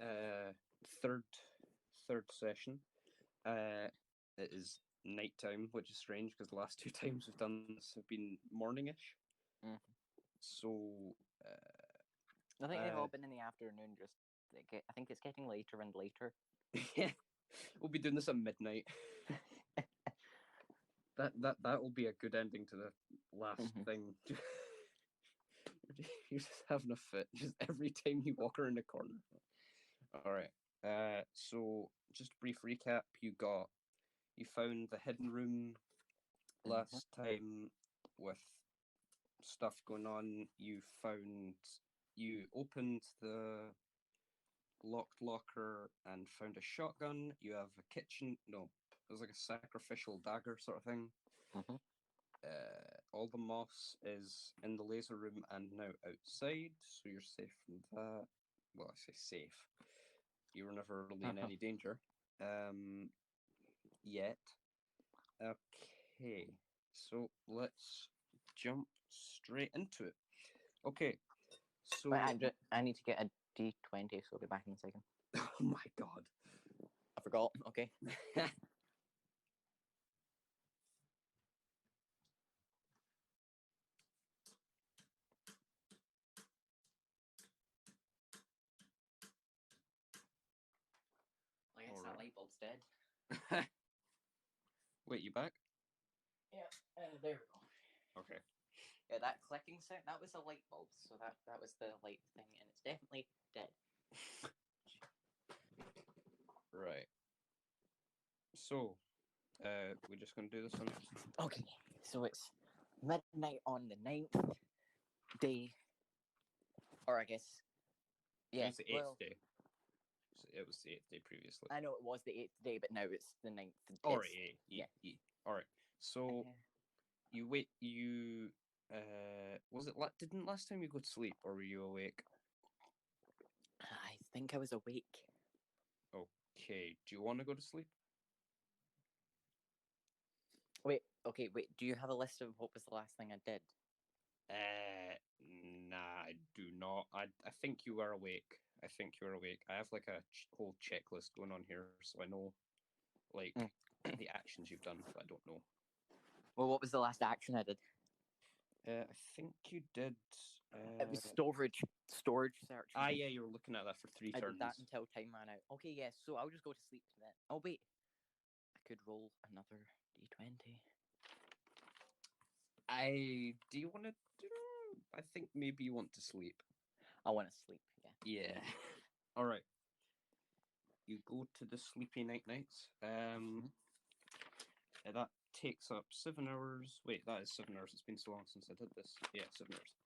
uh, third third session. It is nighttime, which is strange because the last two times we've done this have been morningish. Mm. So, I think they've all been in the afternoon. I think it's getting later and later. yeah, we'll be doing this at midnight. That will be a good ending to the last thing. You're just having a fit just every time you walk around the corner. All right. So just brief recap. You found the hidden room last time with stuff going on. You opened the locked locker and found a shotgun. You have a kitchen. No, it was like a sacrificial dagger sort of thing. Mm-hmm. All the moss is in the laser room and now outside, so you're safe from that. Well, I say safe. You were never really in any danger. Yet. Okay, so let's jump straight into it. Okay, so Wait, I need to get a D20, so I'll be back in a second. oh my god, I forgot. Okay. I guess that light bulb's dead. Wait, you back? Yeah, there we go. Okay. Yeah, that clicking sound, that was a light bulb, so that was the light thing, and it's definitely dead. Right. So, we're just gonna do this one. Okay, so it's midnight on the 9th day, or I guess, yeah, It was the 8th day. So it was the 8th day previously. I know it was the 8th day, but now it's the 9th. Alright, yeah. Alright, so you wait, didn't last time you go to sleep, or were you awake? I think I was awake. Okay, do you want to go to sleep? Wait, do you have a list of what was the last thing I did? Nah, I do not. I think you are awake. I have like a whole checklist going on here, so I know, like, the actions you've done, but I don't know. Well, what was the last action I did? I think you did. It was storage search. Yeah, you were looking at that for 3 turns. I did that until time ran out. Okay, yes, so I'll just go to sleep then. Oh, wait. I could roll another D20. Do you want to do... I think maybe you want to sleep. I want to sleep, yeah. Yeah. All right. You go to the sleepy nights. That takes up 7 hours. Wait, that is 7 hours. It's been so long since I did this. Yeah, 7 hours.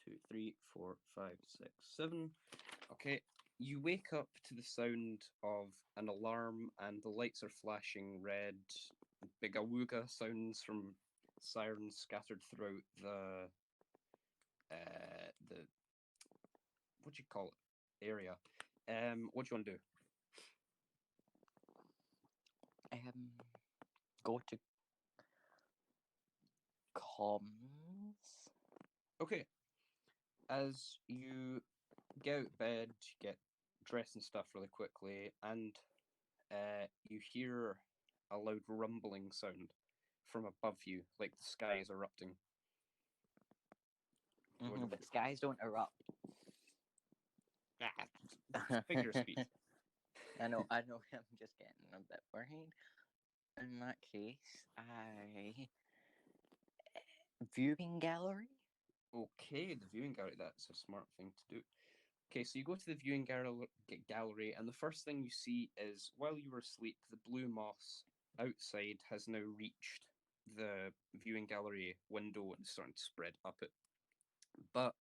2, 3, 4, 5, 6, 7. Okay. You wake up to the sound of an alarm, and the lights are flashing red. Big awooga sounds from sirens scattered throughout the what do you call it, area. What do you want to do? Go to comms. Okay. As you get out of bed, get dressed and stuff really quickly, and you hear a loud rumbling sound from above you, like the sky is erupting. But skies don't erupt. Figure of speech. I know. I'm just getting a bit worried. In that case, viewing gallery. Okay, the viewing gallery. That's a smart thing to do. Okay, so you go to the viewing gallery, and the first thing you see is, while you were asleep, the blue moss outside has now reached the viewing gallery window and is starting to spread up it. But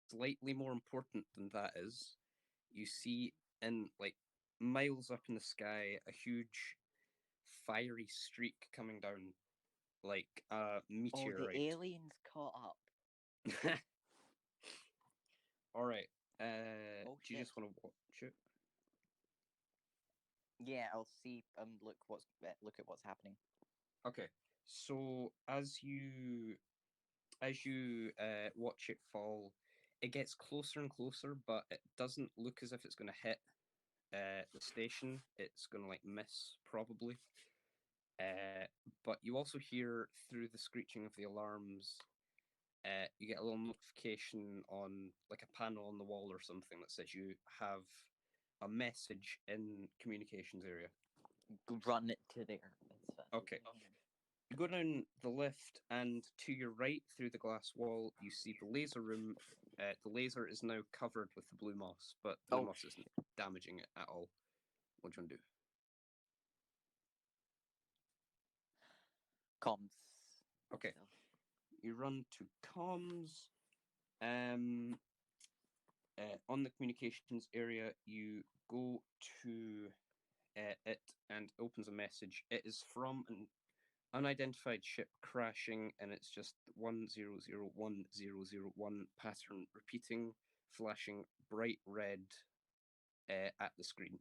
slightly more important than that is, you see in, like, miles up in the sky, a huge fiery streak coming down, like a meteorite. Oh, the aliens caught up. All right. Do you just want to watch it? Yeah, I'll see. Look at what's happening. Okay. So as you watch it fall, it gets closer and closer, but it doesn't look as if it's going to hit the station. It's going to like miss probably. But you also hear through the screeching of the alarms, you get a little notification on like a panel on the wall or something that says you have a message in communications area. Run it to there. Okay. You go down the lift, and to your right, through the glass wall, you see the laser room. The laser is now covered with the blue moss, but the blue moss isn't damaging it at all. What do you want to do? Comms. Okay. You run to comms. On the communications area, you go to it and opens a message. It is from an unidentified ship crashing, and it's just 100101 pattern repeating, flashing bright red at the screen.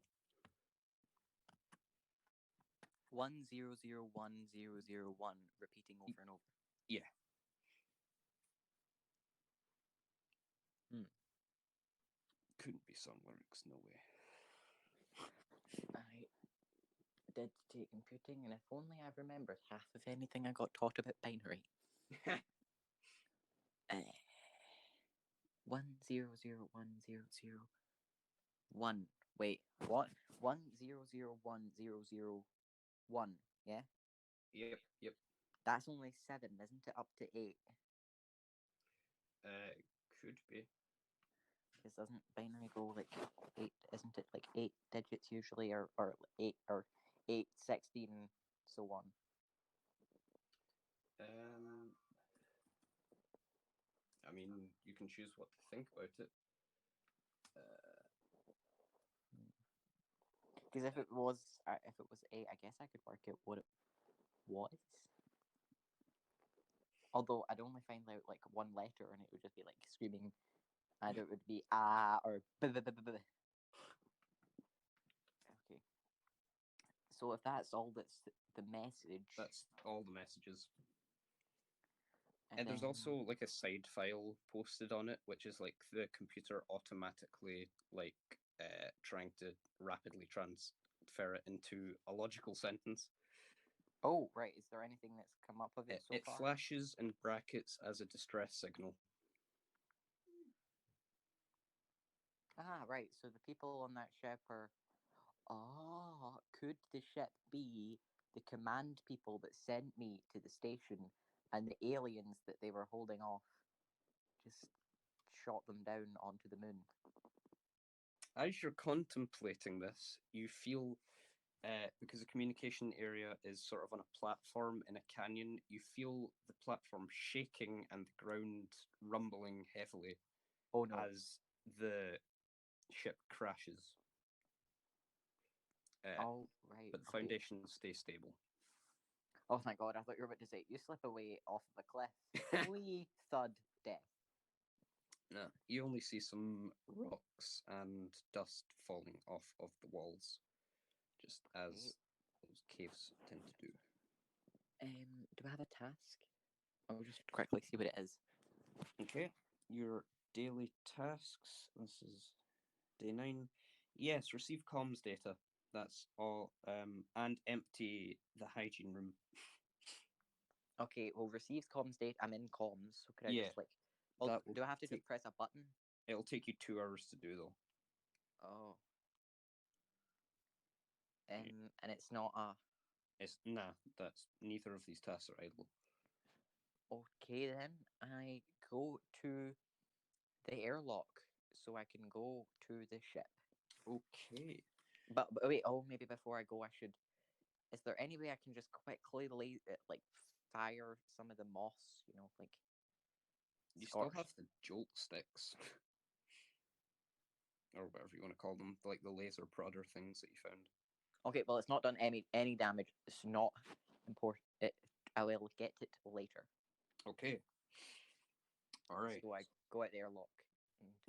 100101 repeating over and over. Yeah. Couldn't be sun lyrics, no way. I did take computing, and if only I remembered half of anything I got taught about binary. 100101. Wait, what? 100101. Yeah. Yep. That's only 7, isn't it? Up to 8. Could be. Because doesn't binary go like 8? Isn't it like 8 digits usually, or 8 or 8, 16, so on? I mean, you can choose what to think about it. Because if it was 8, I guess I could work out what it was. Although I'd only find out like one letter, and it would just be like screaming. Either it would be or b. Okay. So if that's all that's the message. That's all the messages. And there's also like a side file posted on it, which is like the computer automatically like trying to rapidly transfer it into a logical sentence. Oh, right. Is there anything that's come up of it so far? It flashes in brackets as a distress signal. Ah, right. So the people on that ship are. Oh, could the ship be the command people that sent me to the station, and the aliens that they were holding off just shot them down onto the moon? As you're contemplating this, you feel, because the communication area is sort of on a platform in a canyon, you feel the platform shaking and the ground rumbling heavily. Oh no! As the ship crashes. Oh right. But the foundations stay stable. Oh thank God! I thought you were about to say you slip away off the cliff. Wee thud, death. No, you only see some rocks and dust falling off of the walls, just as those caves tend to do. Do I have a task? I'll just quickly see what it is. Okay, your daily tasks. This is day 9. Yes, receive comms data. That's all. And empty the hygiene room. Okay, well, receives comms data. I'm in comms, so could I just like? Well, do I have to press a button? It'll take you 2 hours to do though. Oh. And it's not a. That's neither of these tasks are idle. Okay then, I go to the airlock so I can go to the ship. Okay. But wait, maybe before I go, I should. Is there any way I can just quickly like fire some of the moss? You know, like. You still have the jolt sticks, or whatever you want to call them, like the laser prodder things that you found. Okay, well, it's not done any damage. It's not important. I will get it later. Okay. All right. So I go out the airlock.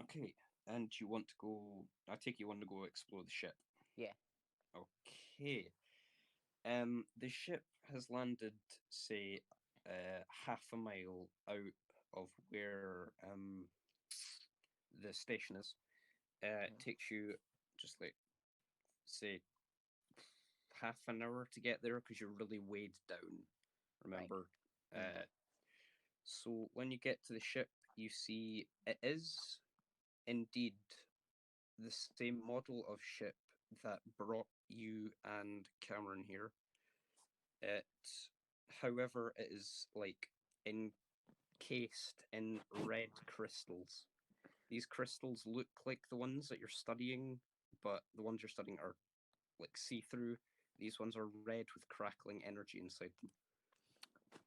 Okay, and you want to go? I take you want to go explore the ship. Yeah. Okay. The ship has landed, say, half a mile out of where the station is. It takes you just like, say, half an hour to get there because you're really weighed down. Remember? Mhm. So when you get to the ship, you see it is indeed the same model of ship that brought you and Cameron here. It, however, it is like encased in red crystals. These crystals look like the ones that you're studying, but the ones you're studying are like see-through. These ones are red with crackling energy inside them.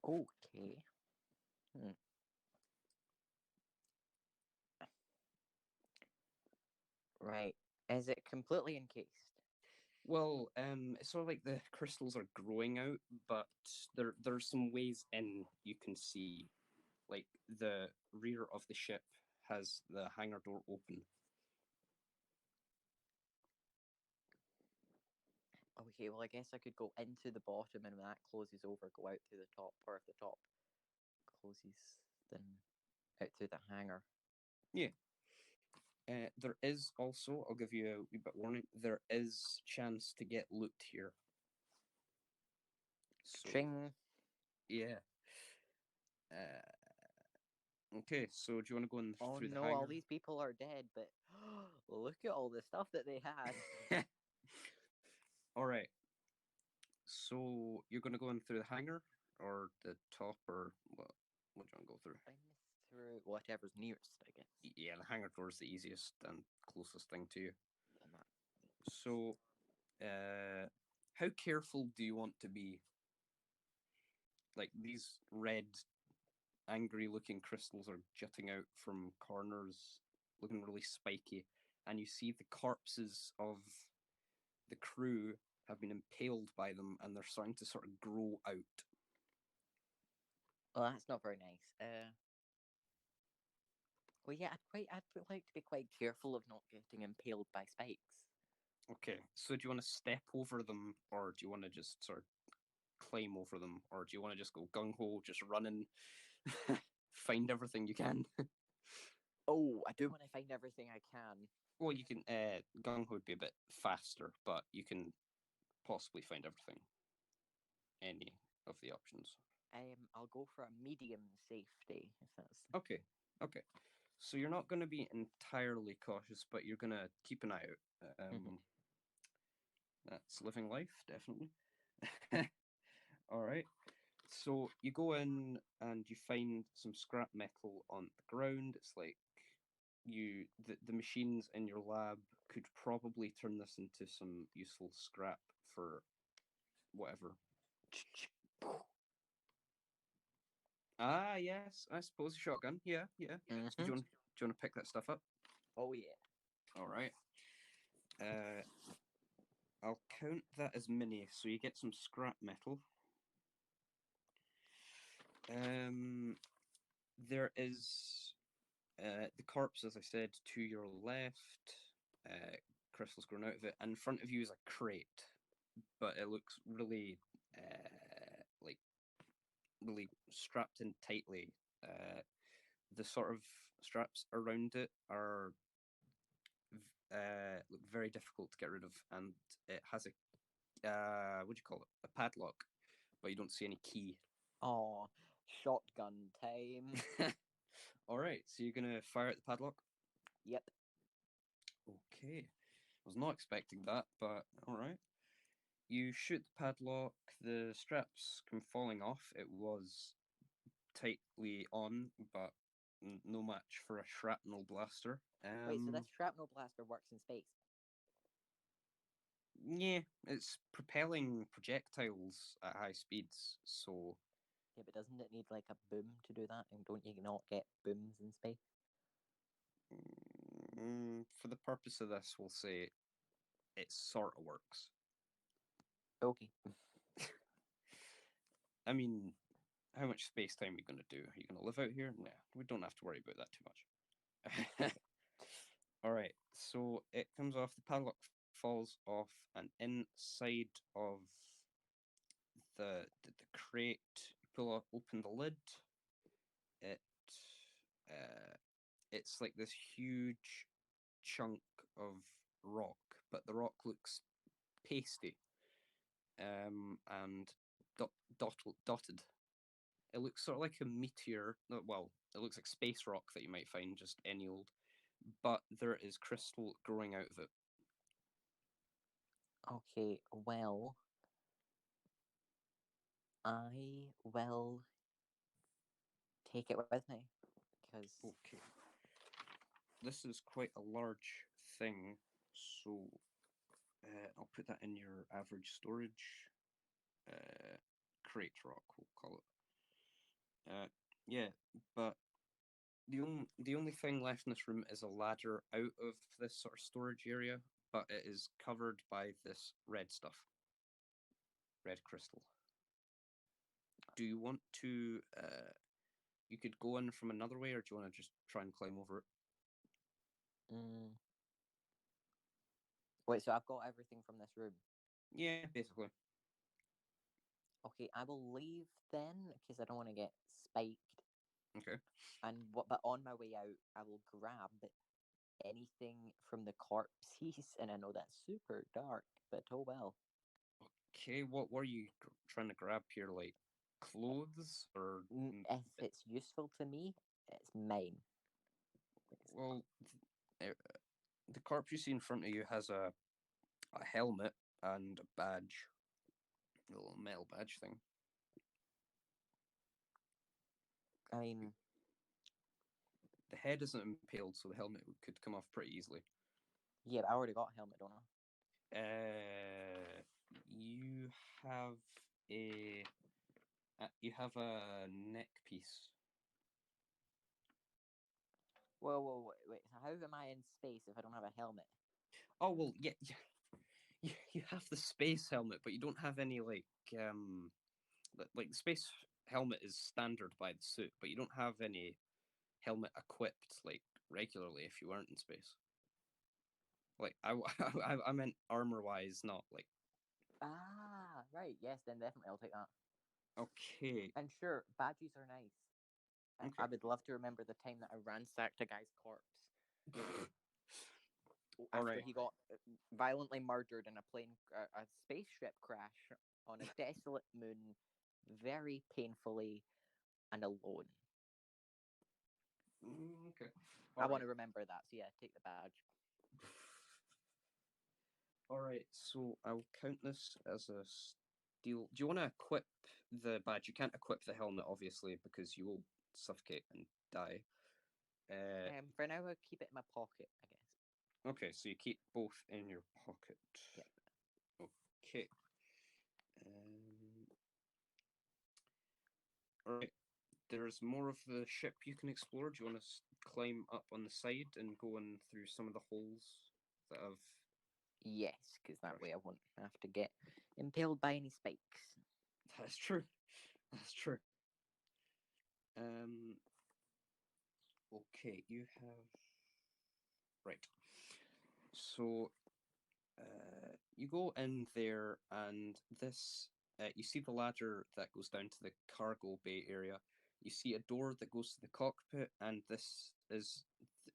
Okay. Right. Is it completely encased? Well, it's sort of like the crystals are growing out, but there's some ways in you can see, like the rear of the ship has the hangar door open. Okay, well, I guess I could go into the bottom, and when that closes over, go out through the top, or if the top closes, then out through the hangar. Yeah. There is also, I'll give you a wee bit warning, there is chance to get loot here. So, Ching. yeah. Okay, so do you want to go in Oh through the no, hangar? all these people are dead, but look at all the stuff that they had. All right. So you're going to go in through the hangar or the top, or what? What do you want to go through? Through whatever's nearest, I guess. Yeah, the hangar door is the easiest and closest thing to you. On that. So, how careful do you want to be? Like these red, angry-looking crystals are jutting out from corners, looking really spiky, and you see the corpses of the crew have been impaled by them, and they're starting to sort of grow out. Well, that's not very nice. Well, yeah, I'd like to be quite careful of not getting impaled by spikes. Okay, so do you want to step over them, or do you want to just sort of climb over them, or do you want to just go gung ho, just run and find everything you can? Oh, I do want to find everything I can. Well, you can. Gung ho would be a bit faster, but you can possibly find everything. Any of the options. I'll go for a medium safety if that's Okay, okay. So you're not going to be entirely cautious, but you're going to keep an eye out. That's living life, definitely. All right. So you go in and you find some scrap metal on the ground. It's like the machines in your lab could probably turn this into some useful scrap for whatever. Ah, yes, I suppose a shotgun. Yeah, yeah. So do you want to pick that stuff up? Oh yeah. All right. Uh, I'll count that as mini, so you get some scrap metal. There is the corpse, as I said, to your left. Crystals growing out of it, and in front of you is a crate, but it looks really like really strapped in tightly. The sort of straps around it are look very difficult to get rid of, and it has a what do you call it? A padlock, but you don't see any key. Oh, shotgun time. All right, so you're gonna fire at the padlock. Yep. Okay, I was not expecting that, but all right. You shoot the padlock. The straps come falling off. It was tightly on, but no match for a shrapnel blaster. Wait, so that shrapnel blaster works in space? Yeah, it's propelling projectiles at high speeds, so Yeah, but doesn't it need like a boom to do that? And don't you not get booms in space? for the purpose of this, we'll say it sort of works. Okay. I mean, how much space time are you going to do? Are you going to live out here? Nah, we don't have to worry about that too much. All right, so it comes off, the padlock falls off, and inside of the crate, you pull open the lid. It uh, it's like this huge chunk of rock, but the rock looks pasty, and dotted. It looks sort of like a meteor. Well, it looks like space rock that you might find just any old, but there is crystal growing out of it. Okay, well, I will take it with me because Okay. This is quite a large thing, so I'll put that in your average storage crate rock, we'll call it. Yeah, but the only thing left in this room is a ladder out of this sort of storage area, but it is covered by this red stuff, red crystal. Do you want to? You could go in from another way, or do you want to just try and climb over it? mm, wait. So I've got everything from this room. Yeah, basically. Okay, I will leave then because I don't want to get spiked. Okay. And but on my way out, I will grab anything from the corpses, and I know that's super dark, but oh well. Okay, what were you trying to grab here? Like clothes or? If it's useful to me, it's mine. Well, the corpse you see in front of you has a helmet and a badge, a little metal badge thing. I mean, The head isn't impaled, so the helmet could come off pretty easily. yeah, but I already got a helmet, don't I? You have a you have a neck piece. Whoa, wait. So how am I in space if I don't have a helmet? Oh well, yeah, you have the space helmet, but you don't have any like the space helmet is standard by the suit, but you don't have any helmet equipped like regularly if you weren't in space. Like I meant armor wise, not like. Ah, right. Yes, then definitely I'll take that. Okay. And sure, badges are nice. I Okay. would love to remember the time that I ransacked a guy's corpse All after right. he got violently murdered in a spaceship crash on a desolate moon, very painfully and alone. Okay. I All want right. to remember that. So yeah, take the badge. All right. So I'll count this as a steal. Do you want to equip the badge? You can't equip the helmet, obviously, because you will suffocate and die. For now, I'll keep it in my pocket, I guess. Okay. So you keep both in your pocket. Yeah. Okay. All right. There's more of the ship you can explore. Do you want to climb up on the side and go in through some of the holes that have? Yes, because that way Crushed. I won't have to get impaled by any spikes. That's true. That's true. Um. Okay, you have right. So, you go in there, and this you see the ladder that goes down to the cargo bay area. You see a door that goes to the cockpit, and this is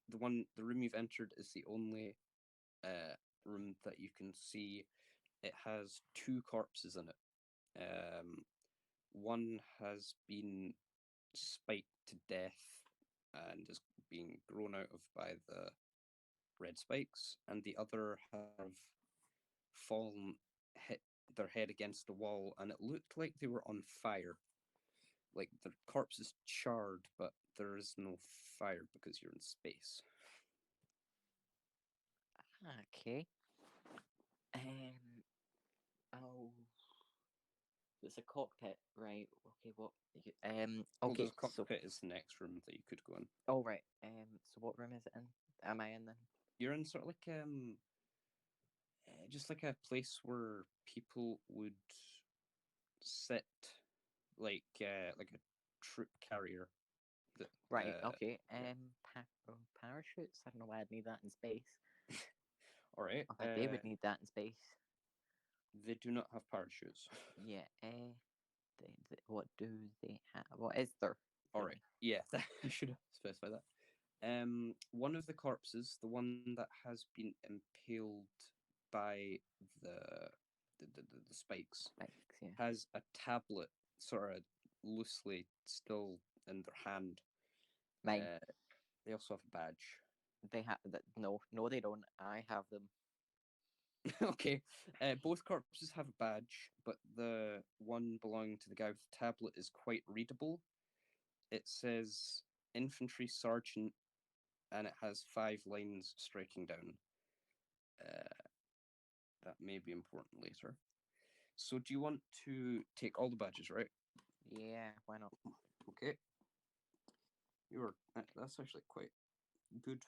the one. The room you've entered is the only room that you can see. It has two corpses in it. One has been spiked to death and is being grown out of by the red spikes, and the other have fallen, hit their head against the wall, and it looked like they were on fire. Like the corpse is charred, but there is no fire because you're in space. Okay. Oh, it's a cockpit, right? Okay, what? Well, Okay, the so cockpit is the next room that you could go in. oh right. So what room is it in? Am I in then? You're in sort of like just like a place where people would sit, like a troop carrier. That Right. Okay. yeah. Parachutes. I don't know why I'd need that in space. All right. Okay, they would need that in space. They do not have parachutes. Yeah. What do they have? What is there? All Really? right. Yeah, I should have specified that. One of the corpses, the one that has been impaled by the the spikes, Spikes, yeah. has a tablet sort of loosely still in their hand. Mine. They also have a badge. They have that. No, no, they don't. I have them. Okay, both corpses have a badge, but the one belonging to the guy with the tablet is quite readable. It says infantry sergeant, and it has 5 lines striking down. Uh, that may be important later. So, do you want to take all the badges, right? Yeah, why not? Okay, that's actually quite good.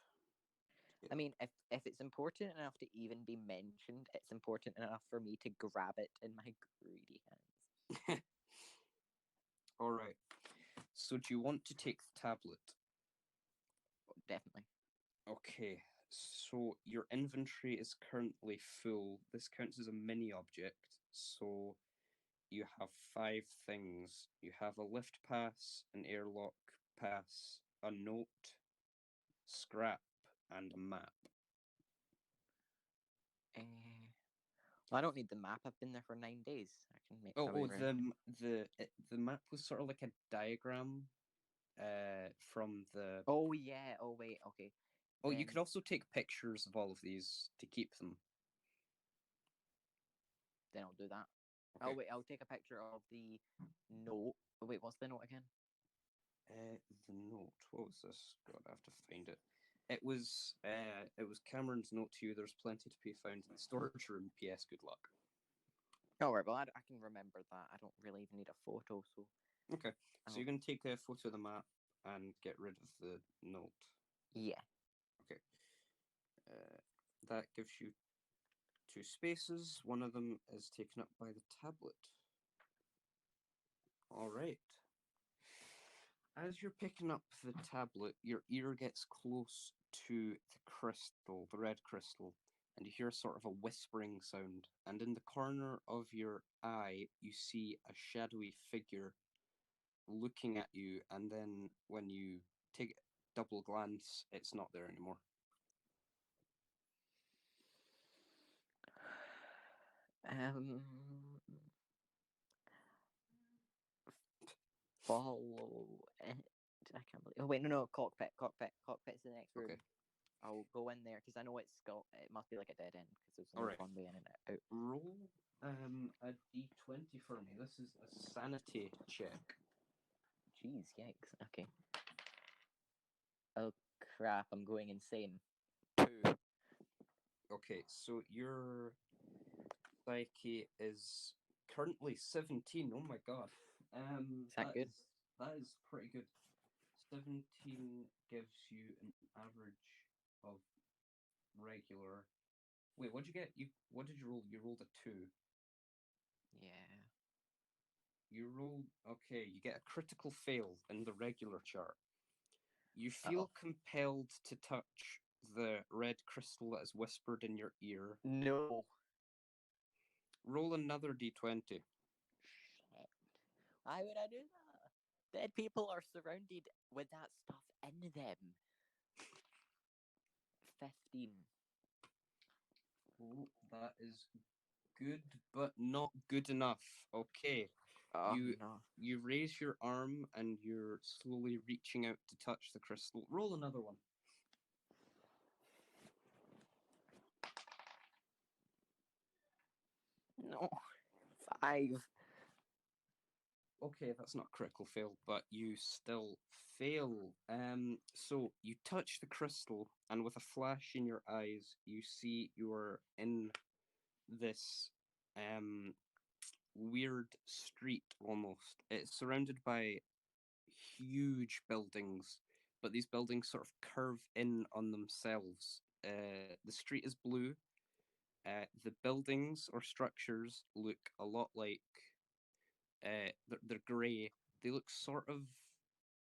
I mean, if it's important enough to even be mentioned, it's important enough for me to grab it in my greedy hands. All right. So, do you want to take the tablet? Definitely. Okay. So, your inventory is currently full. This counts as a mini object. So, you have 5 things. You have a lift pass, an airlock pass, a note, scrap, and a map. Well, I don't need the map. I've been there for 9 days. I can make Oh, my way around. the map was sort of like a diagram, from the. Oh yeah. Oh wait. Okay. Oh, you Then could also take pictures of all of these to keep them. then I'll do that. Oh Okay. wait. I'll take a picture of the note. Oh, wait. What's the note again? The note. What was this? God, I have to find it. It was Cameron's note to you. There's plenty to be found in the storage room. P.S. Good luck. Oh right. Well, I can remember that. I don't really even need a photo, so Okay, so I'll. you're gonna take a photo of the map and get rid of the note. Yeah. Okay. That gives you 2 spaces. One of them is taken up by the tablet. All right. As you're picking up the tablet, your ear gets close to the crystal, the red crystal, and you hear sort of a whispering sound. And in the corner of your eye, you see a shadowy figure looking at you. And then when you take a double glance, it's not there anymore. Um. Follow it. I can't believe. Oh wait, no, cockpit, cockpit's the next room. Okay. I'll go in there because I know it's got. It must be like a dead end because there's All only right. one way in and out. Roll a d20 for me. This is a sanity check. Jeez, yikes. Okay. Oh crap! I'm going insane. 2. Okay, so your psyche is currently 17. Oh my god. Is that good? That is pretty good. 17 gives you an average of regular. Wait, what'd you get? What did you roll? You rolled a 2. Yeah. You rolled, okay, you get a critical fail in the regular chart. You Uh-oh. feel compelled to touch the red crystal that is whispered in your ear. No. Roll another d20. Shit. Why would I do that? Dead people are surrounded with that stuff in them. 15. Oh, that is good, but not good enough. Okay, Oh you no. you raise your arm and you're slowly reaching out to touch the crystal. Roll another one. No. 5. Okay, that's not a critical fail, but you still fail. So you touch the crystal, and with a flash in your eyes, you see you're in this weird street almost. It's surrounded by huge buildings, but these buildings sort of curve in on themselves. The street is blue. The buildings or structures look a lot like they're grey. They look sort of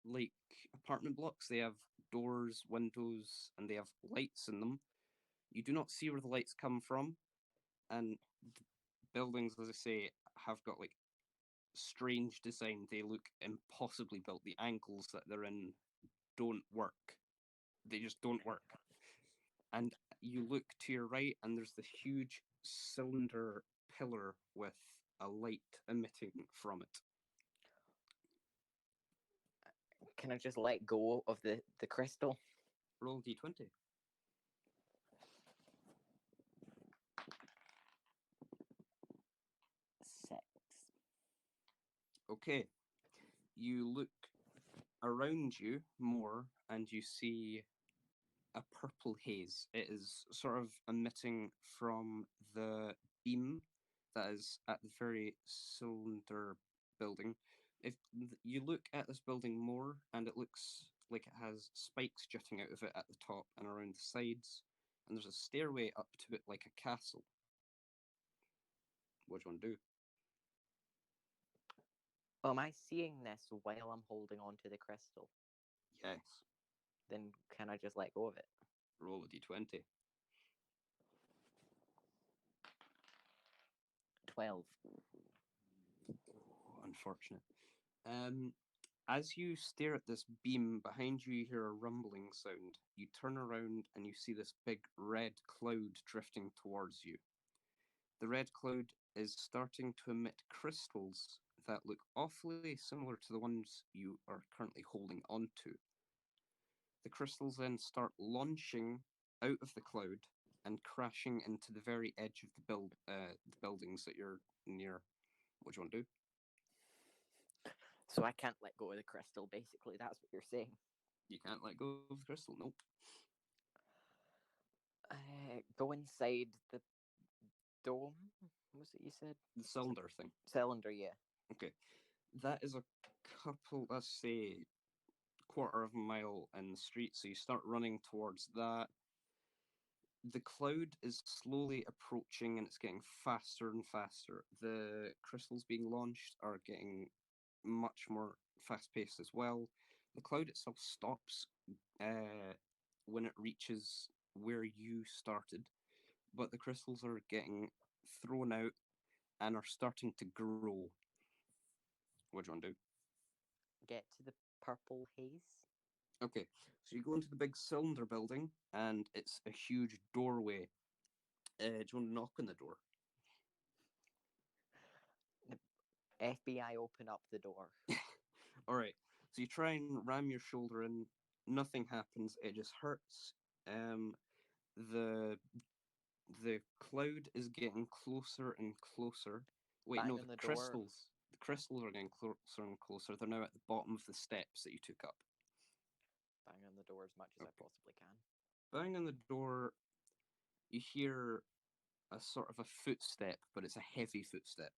like apartment blocks. They have doors, windows, and they have lights in them. You do not see where the lights come from, and the buildings, as I say, have got like strange design. They look impossibly built. The angles that they're in don't work. They just don't work. And you look to your right, and there's this huge cylinder pillar with a light emitting from it. Can I just let go of the crystal? Roll d20. Six. Okay. You look around you more, and you see a purple haze. It is sort of emitting from the beam that is at the very cylinder building. If you look at this building more, and it looks like it has spikes jutting out of it at the top and around the sides, and there's a stairway up to it like a castle. What do you want to do? Am I seeing this while I'm holding on to the crystal? Yes. Then can I just let go of it? Roll a d20. 12. Oh, unfortunate. As you stare at this beam behind you, you hear a rumbling sound. You turn around and you see this big red cloud drifting towards you. The red cloud is starting to emit crystals that look awfully similar to the ones you are currently holding onto. The crystals then start launching out of the cloud and crashing into the very edge of the buildings that you're near. What do you want to do? So I can't let go of the crystal, basically. That's what you're saying. You can't let go of the crystal. Nope. Go inside the dome. Was it you said? The cylinder thing. Cylinder, yeah. Okay. That is a couple, let's say, quarter of a mile in the street. So you start running towards that. The cloud is slowly approaching and it's getting faster and faster. The crystals being launched are getting much more fast paced as well. The cloud itself stops when it reaches where you started, but the crystals are getting thrown out and are starting to grow. What do you want to do? Get to the purple haze. Okay, so you go into the big cylinder building, and it's a huge doorway. Do you want to knock on the door? FBI, open up the door. All right. So you try and ram your shoulder in. Nothing happens. It just hurts. The the cloud is getting closer and closer. Wait, Bang no, on the the door. crystals. The crystals are getting closer and closer. They're now at the bottom of the steps that you took up. Bang on the door as much as I possibly can. Bang on the door. You hear a sort of a footstep, but it's a heavy footstep.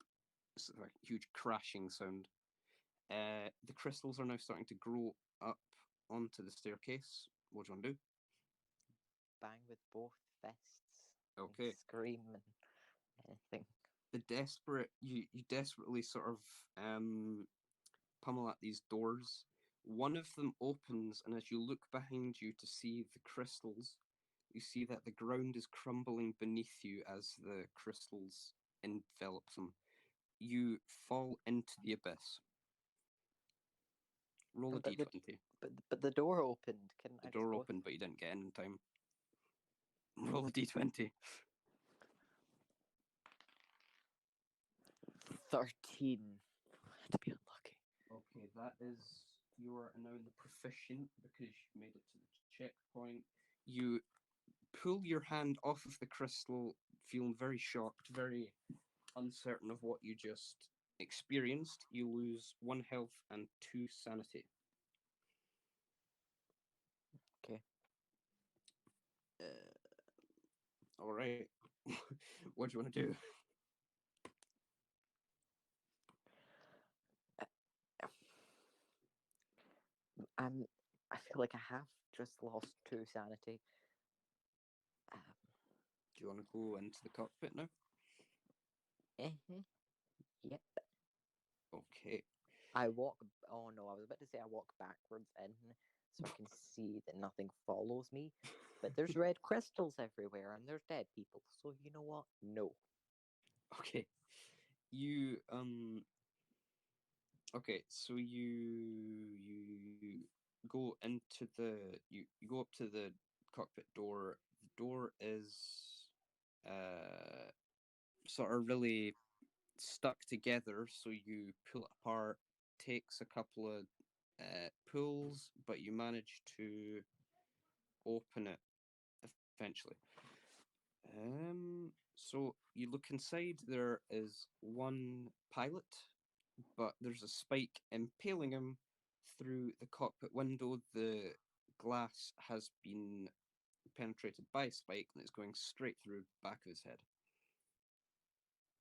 It's a huge crashing sound. The crystals are now starting to grow up onto the staircase. What do you want to do? Bang with both fists. Okay. Scream and anything. You desperately sort of pummel at these doors. One of them opens, and as you look behind you to see the crystals, you see that the ground is crumbling beneath you as the crystals envelop them. You fall into the abyss. Roll a d20. But the door opened. Can The I door just go? opened, but you didn't get in time. Roll a d20. 13. To be unlucky. Okay, that is you are now in the proficient because you made it to the checkpoint. You pull your hand off of the crystal, feeling very shocked, very uncertain of what you just experienced. You lose 1 health and 2 sanity. Okay. All right. What do you want to do? I feel like I have just lost 2 sanity. Do you want to go into the cockpit now? Yep. Okay. I walk. Oh no, I was about to say I walk backwards in so I can see that nothing follows me. But there's red crystals everywhere and there's dead people. So you know what? No. Okay. You Okay, so you go into you go up to the cockpit door. The door is uh sort of really stuck together, so you pull it apart. Takes a couple of pulls, but you manage to open it eventually. So you look inside. There is one pilot, but there's a spike impaling him through the cockpit window. The glass has been penetrated by a spike and it's going straight through the back of his head.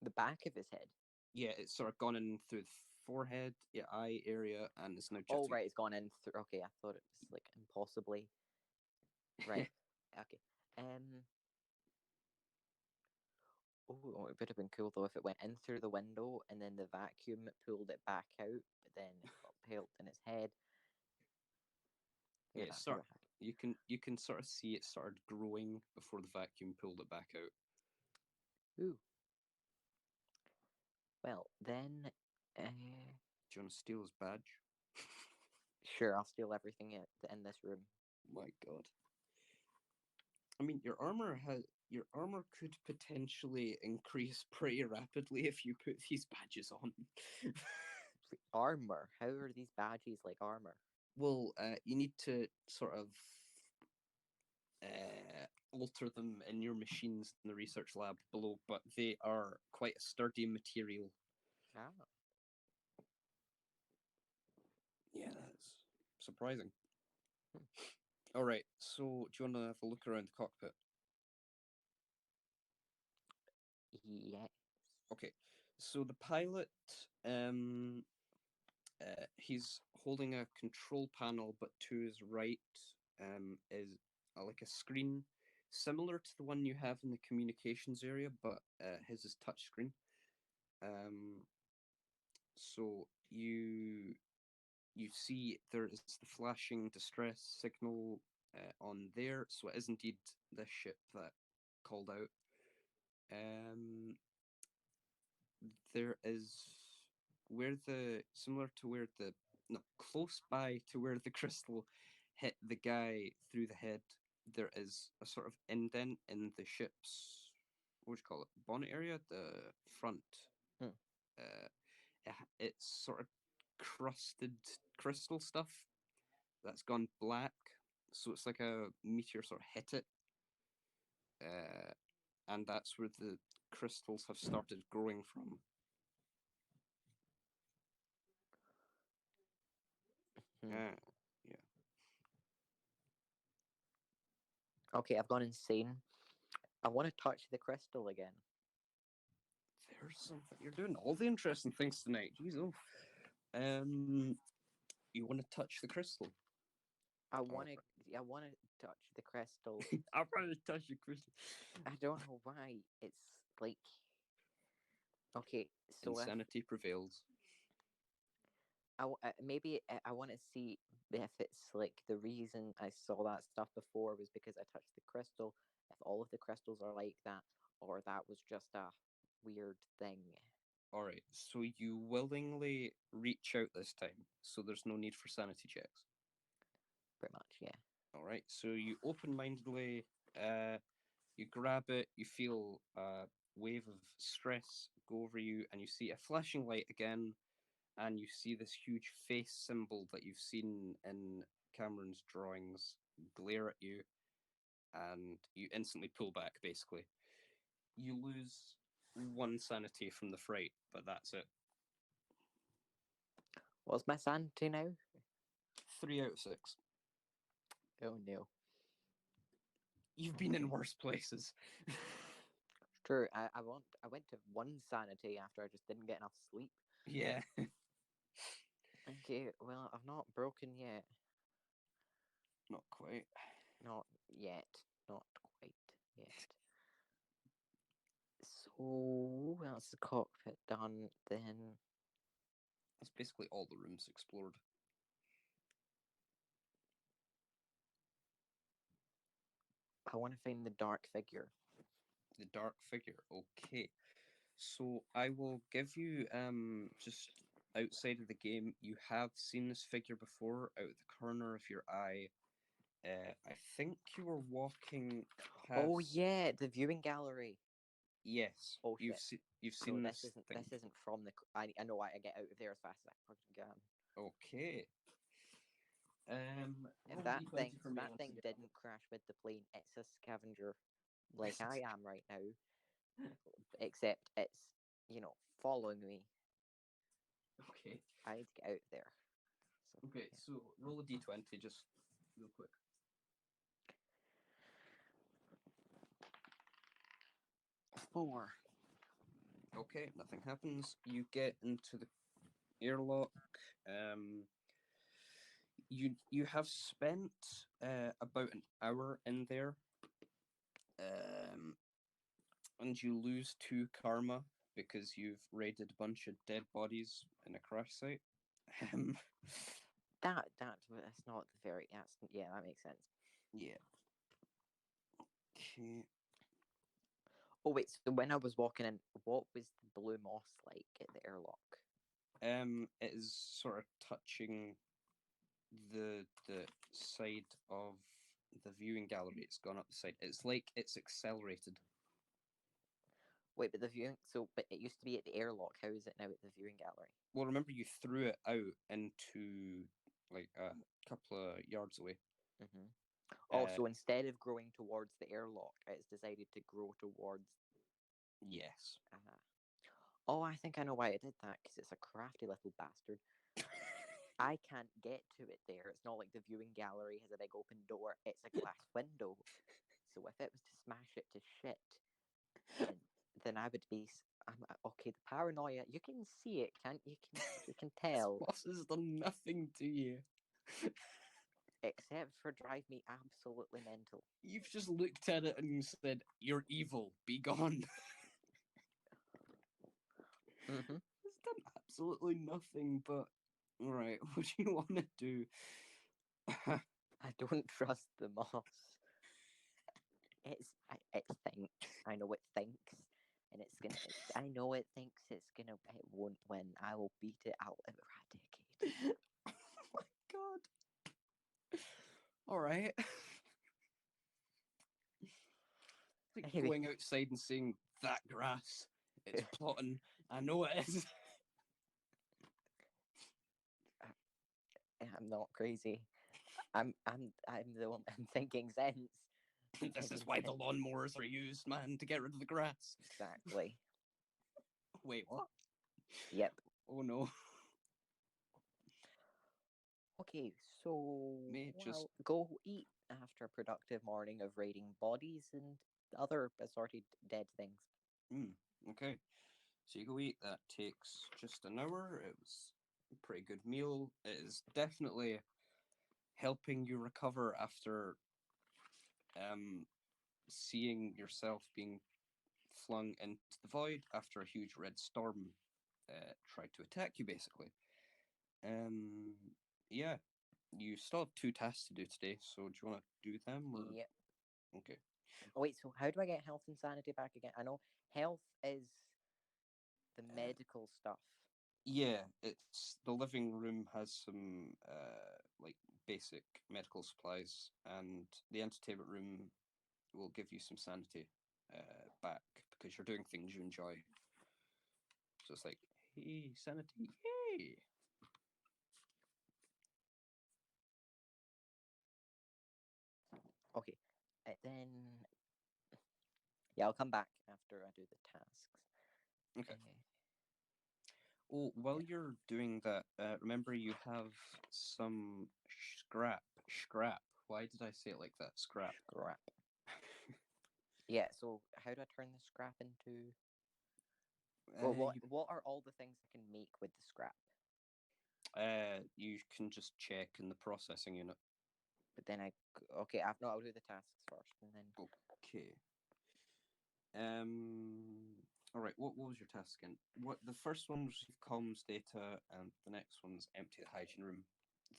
The back of his head. Yeah, it's sort of gone in through the forehead, eye area, and it's now Oh, jutting. right, it's gone in through. Okay, I thought it was like impossibly. Right. Okay. Oh, it would have been cool though if it went in through the window and then the vacuum pulled it back out, but then it got paled in its head. Yeah, Maybe that's how sort it happened. you can sort of see it started growing before the vacuum pulled it back out. Ooh. Well, then, Do you want to steal his badge? sure, I'll steal everything in this room. My God. I mean, your armor could potentially increase pretty rapidly if you put these badges on. Armor. How are these badges like armor? Well, you need to sort of alter them in your machines in the research lab below, but they are quite a sturdy material. Ah. Yeah, that's surprising. Hmm. All right, so do you want to have a look around the cockpit? Yes. Okay, so the pilot, he's holding a control panel, but to his right is like a screen similar to the one you have in the communications area, but his is touchscreen. So you see there is the flashing distress signal on there, so it is indeed this ship that called out. There is where the similar to where the no close by to where the crystal hit the guy through the head. There is a sort of indent in the ship's what would you call it bonnet area, the front. Hmm. Uh, it's sort of crusted crystal stuff that's gone black. So it's like a meteor sort of hit it, uh, and that's where the crystals have started growing from. Hmm. Yeah. Okay, I've gone insane. I want to touch the crystal again. There's something you're doing all the interesting things tonight. Jeez, oh. You want to touch the crystal? I Oh, want to. I want to touch the crystal. I want to touch the crystal. I don't know why. It's like okay. So if Insanity prevails. maybe I want to see if it's like the reason I saw that stuff before was because I touched the crystal. If all of the crystals are like that, or that was just a weird thing. All right, so you willingly reach out this time, so there's no need for sanity checks. Pretty much, yeah. All right, so you open-mindedly, you grab it, you feel a wave of stress go over you, and you see a flashing light again, and you see this huge face symbol that you've seen in Cameron's drawings glare at you, and you instantly pull back, basically. You lose one sanity from the fright, but that's it. What's my sanity now? 3 out of 6. Oh no. You've been in Okay. worse places. True. I went to one sanity after I just didn't get enough sleep. Yeah. Okay, well I've not broken yet. Not quite. Not yet. Not quite yet. So that's the cockpit done then. That's basically all the rooms explored. I want to find the dark figure. The dark figure. Okay. So I will give you just outside of the game, you have seen this figure before out of the corner of your eye. I think you were walking past. Oh yeah, the viewing gallery. Yes. Oh shit. You've So seen this this isn't thing. this isn't from the. I know I get out of there as fast as I fucking can. Okay. If roll that D20 thing for me that once thing again. didn't crash with the plane, it's a scavenger, like I am right now. Except it's following me. Okay. I need to get out of there. Okay, so roll a D20 just real quick. 4. Okay, nothing happens. You get into the airlock. You have spent about an hour in there, and you lose 2 karma because you've raided a bunch of dead bodies in a crash site. That's not the very yeah, that makes sense. Yeah. Okay. Oh wait, so when I was walking in, what was the blue moss like at the airlock? It is sort of touching the side of the viewing gallery. It's gone up the side. It's like it's accelerated. Wait, but but it used to be at the airlock. How is it now at the viewing gallery? Well, remember you threw it out into like a couple of yards away. Mm-hmm. Oh, so instead of growing towards the airlock, it's decided to grow towards. Yes. Oh, I think I know why it did that, because it's a crafty little bastard. I can't get to it there. It's not like the viewing gallery has a big open door. It's a glass window. So if it was to smash it to shit, then I would be. Okay, the paranoia. You can see it, can't you? You can tell. This boss has done nothing to you. Except for drive me absolutely mental. You've just looked at it and said, "You're evil. Be gone." Mm-hmm. It's done absolutely nothing. But all right, what do you want to do? I don't trust the moss. It thinks. I know it thinks, and it's gonna. I know it thinks it's gonna. It won't win. I will beat it. I'll eradicate. Oh my god! All right. It's like Anyway, going outside and saying that grass. It's plotting. I know it is. I'm not crazy. I'm the one. I'm thinking sense. This is why the lawnmowers are used, man, to get rid of the grass. Exactly. Wait, what? Yep. Oh no. Okay, so May just go eat after a productive morning of raiding bodies and other assorted dead things. Okay. So you go eat. That takes just an hour. It was a pretty good meal. It is definitely helping you recover after seeing yourself being flung into the void after a huge red storm tried to attack you, basically. Um, yeah, you still have 2 tasks to do today, so do you want to do them? Or... Yep. Okay. Oh, wait, so how do I get health and sanity back again? I know health is the medical stuff. Yeah, it's the living room has some like basic medical supplies, and the entertainment room will give you some sanity back because you're doing things you enjoy. So it's like, hey, sanity, yay! Okay, then yeah, I'll come back after I do the tasks. Okay. Oh, while Yeah. you're doing that, remember you have some scrap. Scrap. Why did I say it like that? Scrap. Scrap. Yeah. So how do I turn the scrap into? Well, what are all the things I can make with the scrap? You can just check in the processing unit. But then okay, I'll do the tasks first, and then Okay. All right. What was your task again? What the first one was receive comms data, and the next one's empty the hygiene room.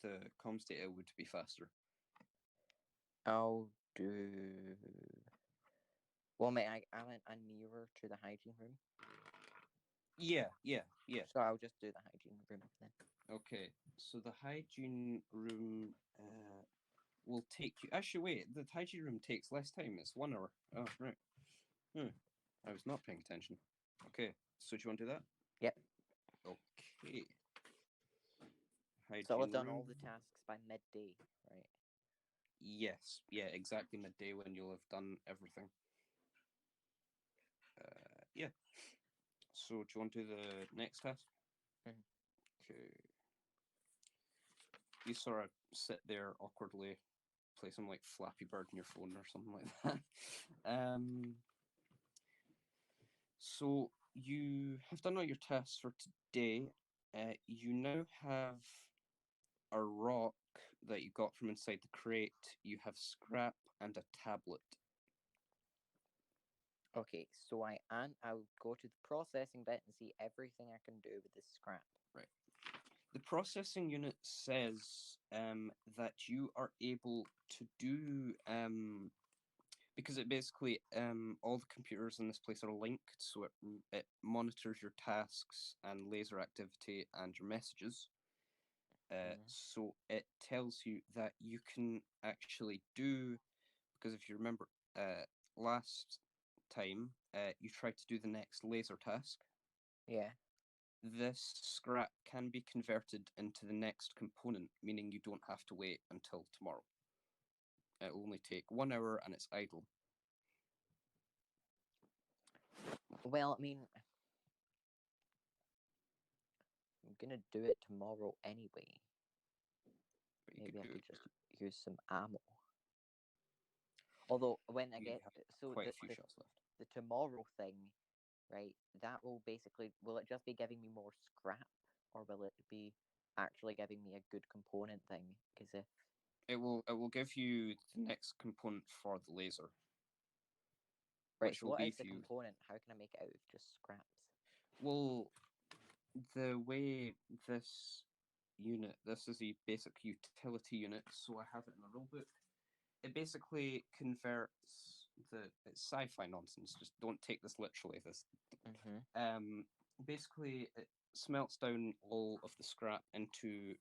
The comms data would be faster. I'll do. Well, mate, I'm nearer to the hygiene room. Yeah. So I'll just do the hygiene room then. Okay, so the hygiene room will take you. Actually, wait, the hygiene room takes less time. It's 1 hour. Oh, right. I was not paying attention. Okay, so do you want to do that? Yep. Okay. Hygiene So I'll have done room. all the tasks by midday, right? Yes, yeah, exactly midday when you'll have done everything. Yeah. So do you want to do the next task? Mhm. Okay. You sort of sit there awkwardly, play some like Flappy Bird on your phone or something like that. So you have done all your tasks for today. You now have a rock that you got from inside the crate. You have scrap and a tablet. Okay, so I'll go to the processing bit and see everything I can do with this scrap. Right. The processing unit says that you are able to do because it basically all the computers in this place are linked, so it monitors your tasks and laser activity and your messages. So it tells you that you can actually do, because if you remember last time you tried to do the next laser task. Yeah. This scrap can be converted into the next component, meaning you don't have to wait until tomorrow. It will only take 1 hour and it's idle. Well, I mean, I'm gonna do it tomorrow anyway. But you Maybe I could do could just use some ammo. Although when I you get have so quite a few shots left. the tomorrow thing, right? That will basically, will it just be giving me more scrap, or will it be actually giving me a good component thing? Because if It will give you the next component for the laser, right, which so will what is give the you. component? How can I make it out of just scraps? Well, the way this is a basic utility unit, so I have it in a rule book. It basically converts it's sci-fi nonsense. Just don't take this literally. This Mm-hmm. basically it smelts down all of the scrap into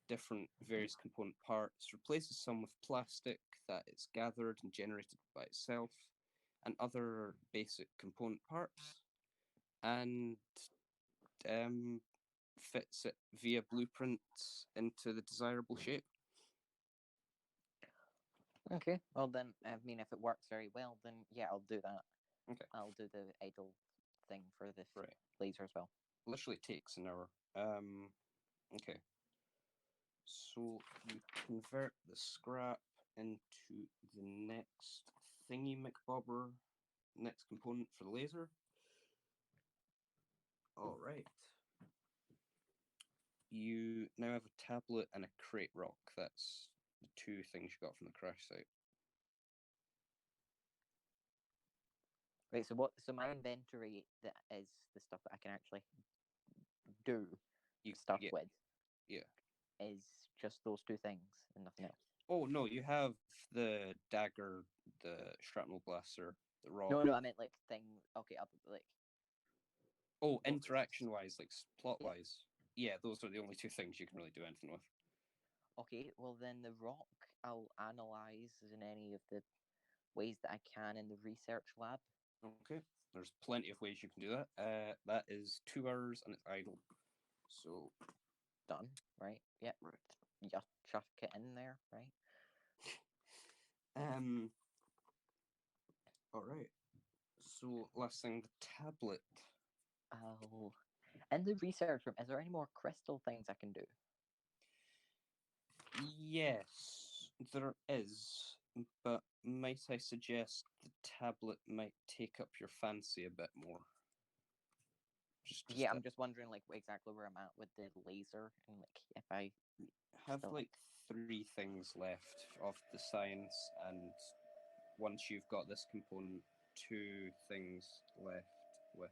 different various component parts, replaces some with plastic that it's gathered and generated by itself, and other basic component parts, and um, fits it via blueprints into the desirable shape. Okay. Well then, I mean, if it works very well, then yeah, I'll do that. Okay. I'll do the idle thing for the Right. laser as well. Literally takes an hour. Okay. So you convert the scrap into the next thingy McBobber, next component for the laser. All right. You now have a tablet and a crate rock. That's the two things you got from the crash site. Right. So what? So my inventory that is the stuff that I can actually do You stuff yeah with yeah. is just those two things and nothing else. Oh no, you have the dagger, the shrapnel blaster, the rock. No, I meant like things. Okay, like. Oh, What interaction wise, like plot Yeah. wise. Yeah, those are the only two things you can really do anything with. Okay, well then the rock I'll analyze in any of the ways that I can in the research lab. Okay, there's plenty of ways you can do that. That is 2 hours and it's idle. So Done, right? Yep. right. Yeah, chuck it in there, right? All right. So last thing, the tablet. Oh, in the research room, is there any more crystal things I can do? Yes, there is, but might I suggest the tablet might take up your fancy a bit more? Just Yeah, that. I'm just wondering like exactly where I'm at with the laser and like if I Have still like 3 things left of the science, and once you've got this component, 2 things left with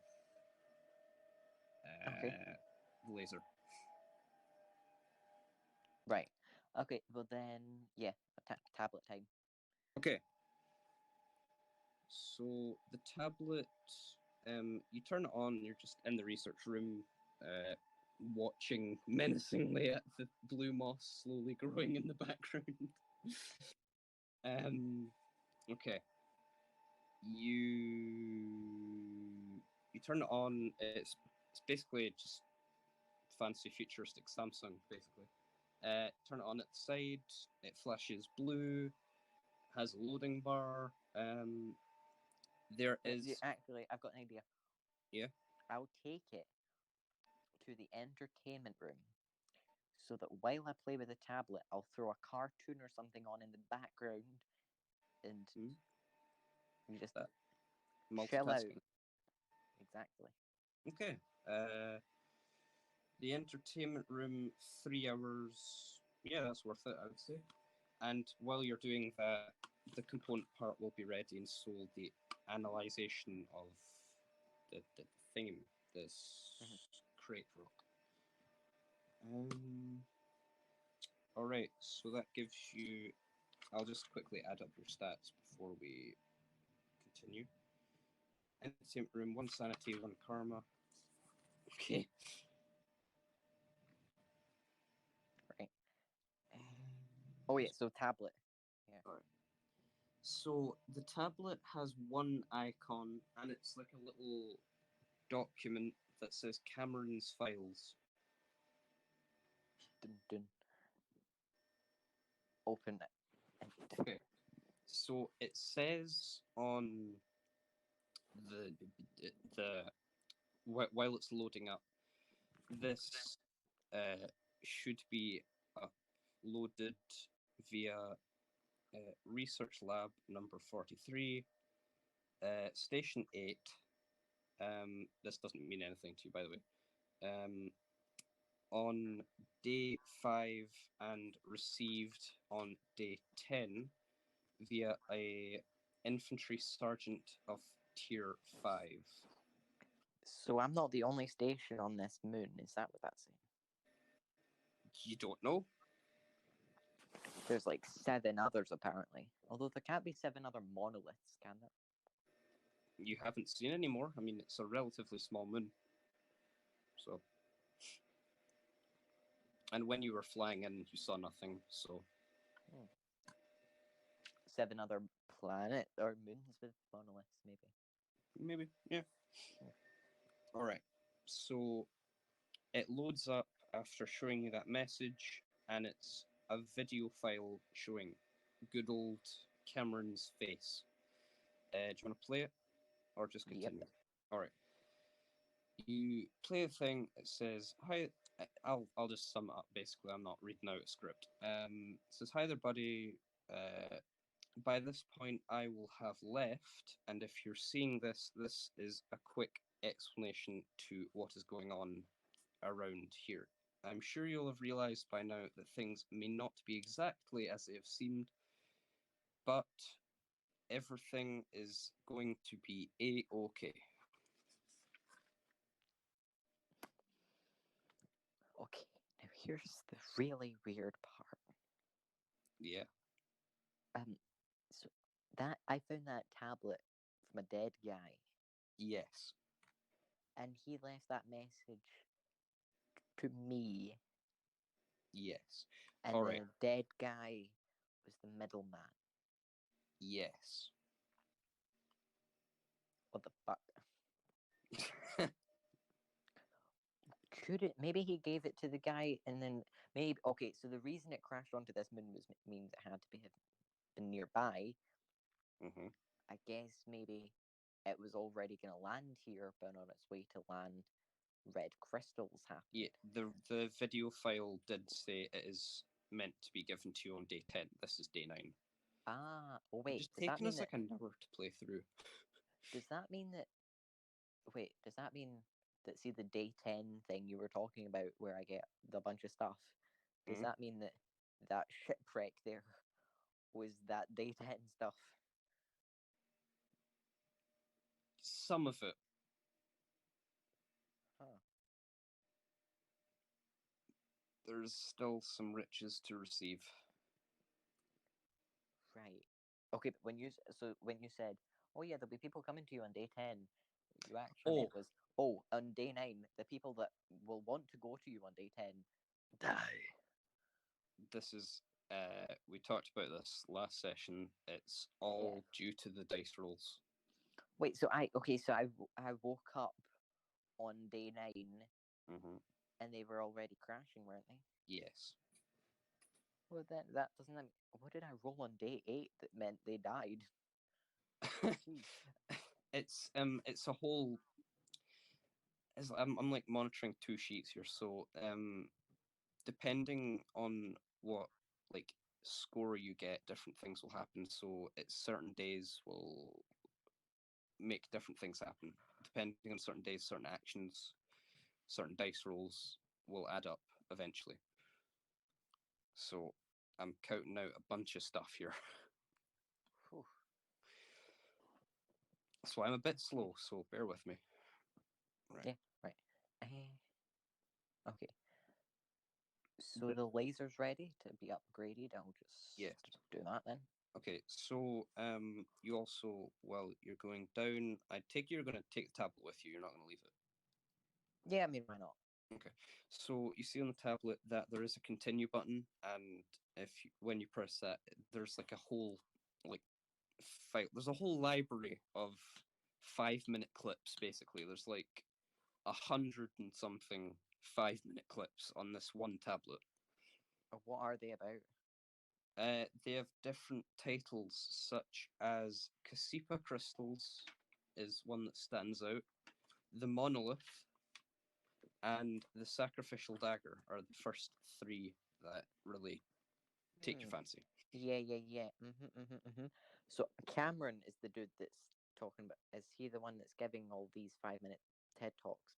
okay, the laser. right, okay, well then yeah, tablet time. Okay. So the tablet You turn it on. You're just in the research room, watching menacingly at the blue moss slowly growing in the background. Okay. You turn it on. It's basically just fancy futuristic Samsung, basically. Turn it on at the side. It flashes blue. Has a loading bar. There is Actually, I've got an idea. Yeah. I'll take it to the entertainment room so that while I play with the tablet, I'll throw a cartoon or something on in the background, and you just that chill out. multitasking. Exactly. Okay. The entertainment room, 3 hours. Yeah, that's worth it, I would say. And while you're doing that, the component part will be ready, and so the analyzation of the theme, this crate rock. All right, so that gives you. I'll just quickly add up your stats before we continue. Entertainment room, 1 sanity, 1 karma. Okay. Right. Oh yeah, so tablet. Yeah. All right. So the tablet has one icon, and it's like a little document that says Cameron's files. Dun, dun. Open it. Okay. So it says on the while it's loading up, this should be uploaded via research lab number 43, station 8. This doesn't mean anything to you, by the way. On day 5 and received on day 10 via a infantry sergeant of tier 5. So I'm not the only station on this moon. Is that what that's saying? You don't know? There's like 7 others apparently. Although there can't be 7 other monoliths, can there? You haven't seen any more. I mean, it's a relatively small moon. So. And when you were flying in, you saw nothing, so. 7 other planet or moons with monoliths, maybe. Maybe, yeah. Alright, so it loads up after showing you that message, and it's a video file showing good old Cameron's face. Do you want to play it, or just continue? Yep. Alright. You play the thing, it says, hi, I'll just sum it up, basically, I'm not reading out a script. It says, hi there, buddy, by this point, I will have left, and if you're seeing this, this is a quick explanation to what is going on around here. I'm sure you'll have realized by now that things may not be exactly as they have seemed, but everything is going to be a-okay. Okay, now here's the really weird part. Yeah. So that I found that tablet from a dead guy, Yes. and he left that message to me, Yes. and All the right. dead guy was the middleman. Yes. What the fuck? Could it? Maybe he gave it to the guy, and then maybe. Okay, so the reason it crashed onto this moon was means it had to be been nearby. Mm-hmm. I guess maybe it was already going to land here, but on its way to land, red crystals happened. Yeah, the video file did say it is meant to be given to you on day 10. This is day 9. Ah, oh wait, Just does that taking mean us that? like an hour to play through. Does that mean that? Wait, does that mean that? See the day 10 thing you were talking about, where I get the bunch of stuff. Does Mhm. that mean that that shipwreck there was that day 10 stuff? Some of it. Huh. There's still some riches to receive. Right. Okay, but when you said, oh yeah, there'll be people coming to you on day 10, You actually Oh, it was on day 9, the people that will want to go to you on day 10 die. this is we talked about this last session. It's all due to the dice rolls. Wait, so I woke up on day 9 Mm-hmm. and they were already crashing, weren't they? Yes. Well, then that doesn't. What did I roll on day 8 that meant they died? It's a whole. I'm like monitoring 2 sheets here, so depending on what like score you get, different things will happen. So it's certain days will make different things happen. Depending on certain days, certain actions, certain dice rolls will add up eventually. So I'm counting out a bunch of stuff here. So I'm a bit slow, so bear with me. Right. Yeah, right. Okay. So the laser's ready to be upgraded. I'll just do that then. Okay, so you also, well, you're going down. I take you're going to take the tablet with you. You're not going to leave it. Yeah, I mean, why not? Okay, so you see on the tablet that there is a continue button, and when you press that, there's like a whole like file. There's a whole library of 5-minute clips. Basically, there's like 100 and something 5-minute clips on this one tablet. What are they about? They have different titles, such as Cassipa Crystals is one that stands out. The Monolith and the Sacrificial Dagger are the first 3 that really take your fancy. Yeah. So Cameron is the dude that's talking about. Is he the one that's giving all these 5-minute TED talks?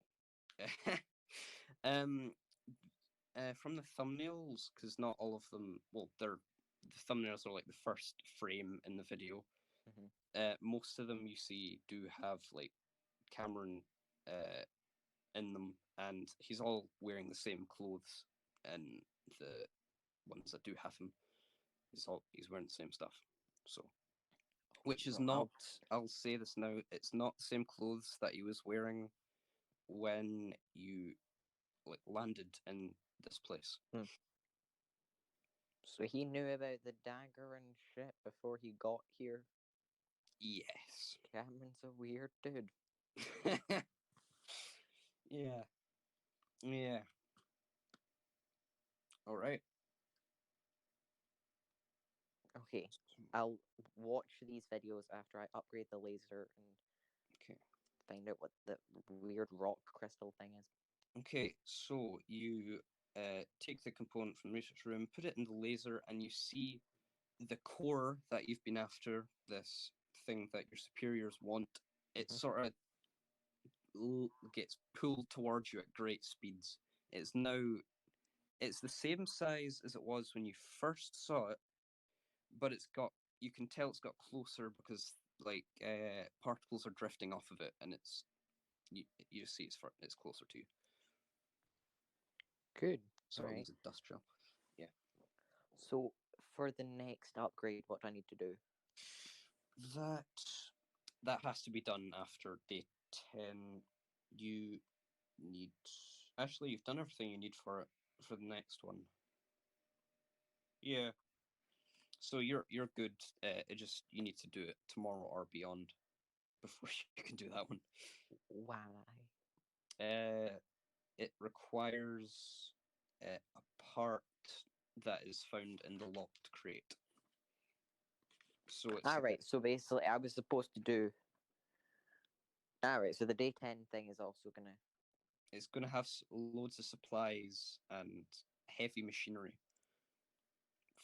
From the thumbnails, because not all of them. Well, the thumbnails are like the first frame in the video. Most of them you see do have like Cameron in them, and he's all wearing the same clothes. And the ones that do have him, he's wearing the same stuff. So, which is not. I'll say this now. It's not the same clothes that he was wearing when you like landed in this place. So he knew about the dagger and shit before he got here? Yes. Cameron's a weird dude. Yeah. Yeah. All right. Okay. I'll watch these videos after I upgrade the laser and find out what the weird rock crystal thing is. Okay, so you take the component from the research room, put it in the laser, and you see the core that you've been after, this thing that your superiors want. It sort of gets pulled towards you at great speeds. It's the same size as it was when you first saw it, but you can tell it's got closer because like particles are drifting off of it, and you see it's closer to you. Good. So it was a dust gel. Yeah. So for the next upgrade, what do I need to do? That has to be done after day 10. You need actually you've done everything you need for the next one. Yeah. So you're good. It just you need to do it tomorrow or beyond before you can do that one. Why? It requires a part that is found in the locked crate. So it's right. So basically, I was supposed to do. Right. So the day 10 thing is also gonna. It's gonna have loads of supplies and heavy machinery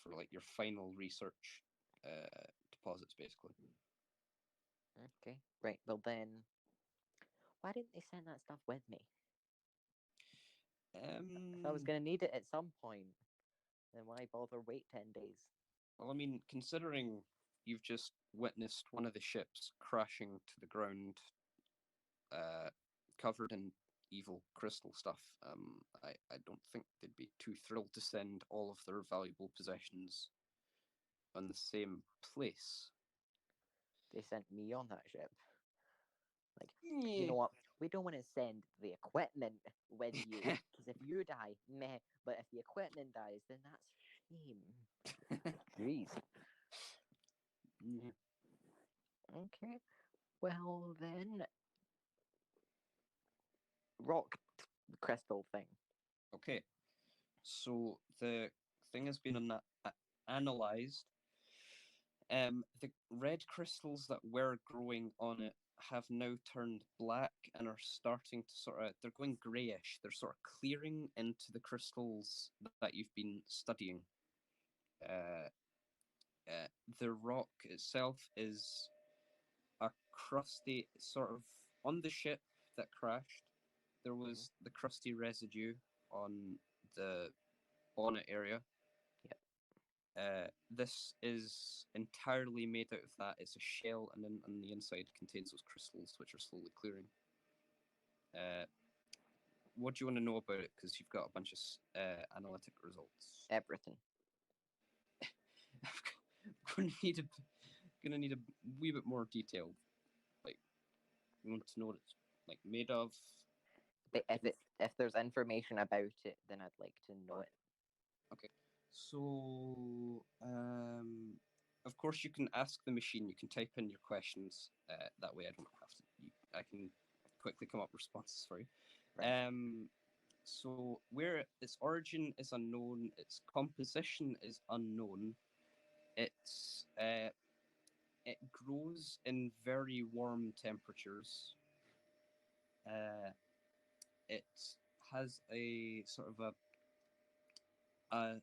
for like your final research deposits, basically. Okay. Right. Well then, why didn't they send that stuff with me? If I was gonna need it at some point, then why bother wait 10 days? Well, I mean, considering you've just witnessed one of the ships crashing to the ground, covered in evil crystal stuff, I don't think they'd be too thrilled to send all of their valuable possessions on the same place. They sent me on that ship. Like, You know what? We don't want to send the equipment with you, because if you die, meh. But if the equipment dies, then that's shame. Jeez. Yeah. Okay. Well then, rock crystal thing. Okay, so the thing has been analyzed. The red crystals that were growing on it have now turned black and are starting to they're going grayish. They're sort of clearing into the crystals that you've been studying. Uh, the rock itself is a crusty sort of on the ship that crashed. There was the crusty residue on the bonnet area. This is entirely made out of that. It's a shell, and then on the inside contains those crystals, which are slowly clearing. What do you want to know about it? Because you've got a bunch of analytic results. Everything. I'm gonna need a wee bit more detail. Like, you want to know what it's like made of. But if there's information about it, then I'd like to know it. Okay. So, of course, you can ask the machine. You can type in your questions. That way, I don't have to. I can quickly come up with responses for you. Right. So, where its origin is unknown, its composition is unknown. It grows in very warm temperatures. It has a sort of a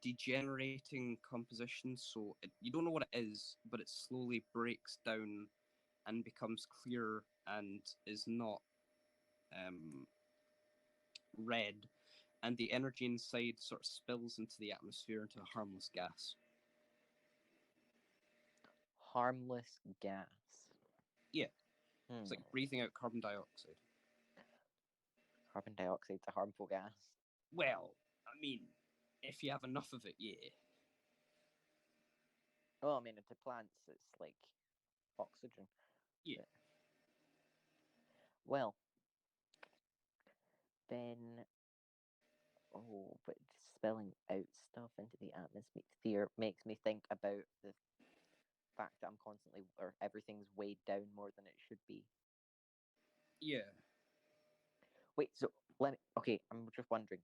degenerating composition, so you don't know what it is, but it slowly breaks down and becomes clear and is not red, and the energy inside sort of spills into the atmosphere into a harmless gas. Harmless gas. Yeah, it's like breathing out carbon dioxide. Carbon dioxide's a harmful gas. Well, I mean, if you have enough of it, yeah. Well, I mean, to plants, it's like oxygen. Yeah. But... Well, then... Oh, but spilling out stuff into the atmosphere makes me think about the fact that I'm constantly, or everything's weighed down more than it should be. Yeah. Wait, so okay, I'm just wondering.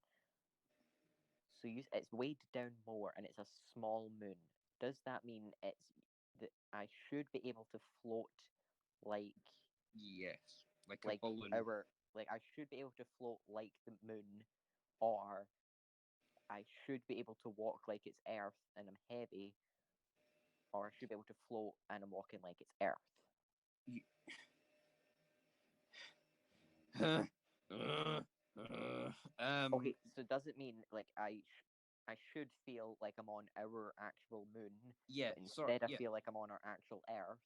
So it's weighed down more, and it's a small moon. Does that mean that I should be able to float like? Yes, like a balloon. I should be able to float like the moon, or I should be able to walk like it's Earth and I'm heavy, or I should be able to float and I'm walking like it's Earth. Okay, so does it mean like I should feel like I'm on our actual moon, yeah, but instead I feel like I'm on our actual Earth?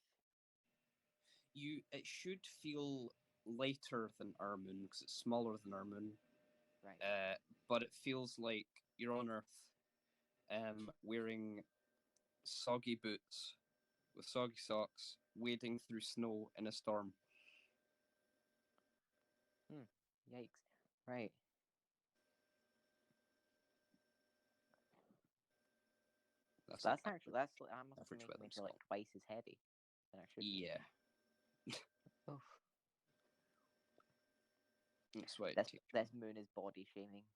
It should feel lighter than our moon because it's smaller than our moon. Right. But it feels like you're on Earth, wearing soggy boots with soggy socks, wading through snow in a storm. Yikes! Right. That's that must be making me feel like twice as heavy than I should be. Yeah. Oof. That's why this moon is body shaming.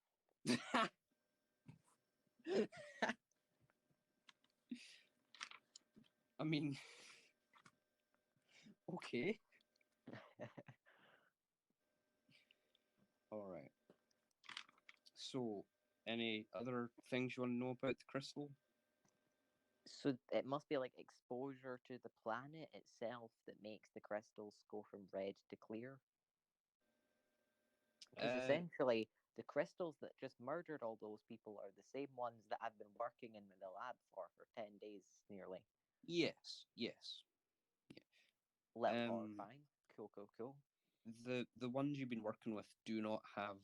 I mean, okay. All right. So, any other things you want to know about the crystal? So it must be like exposure to the planet itself that makes the crystals go from red to clear. Because essentially, the crystals that just murdered all those people are the same ones that I've been working in the lab for 10 days nearly. Yes. Yeah. Little horrifying. Cool. The ones you've been working with do not have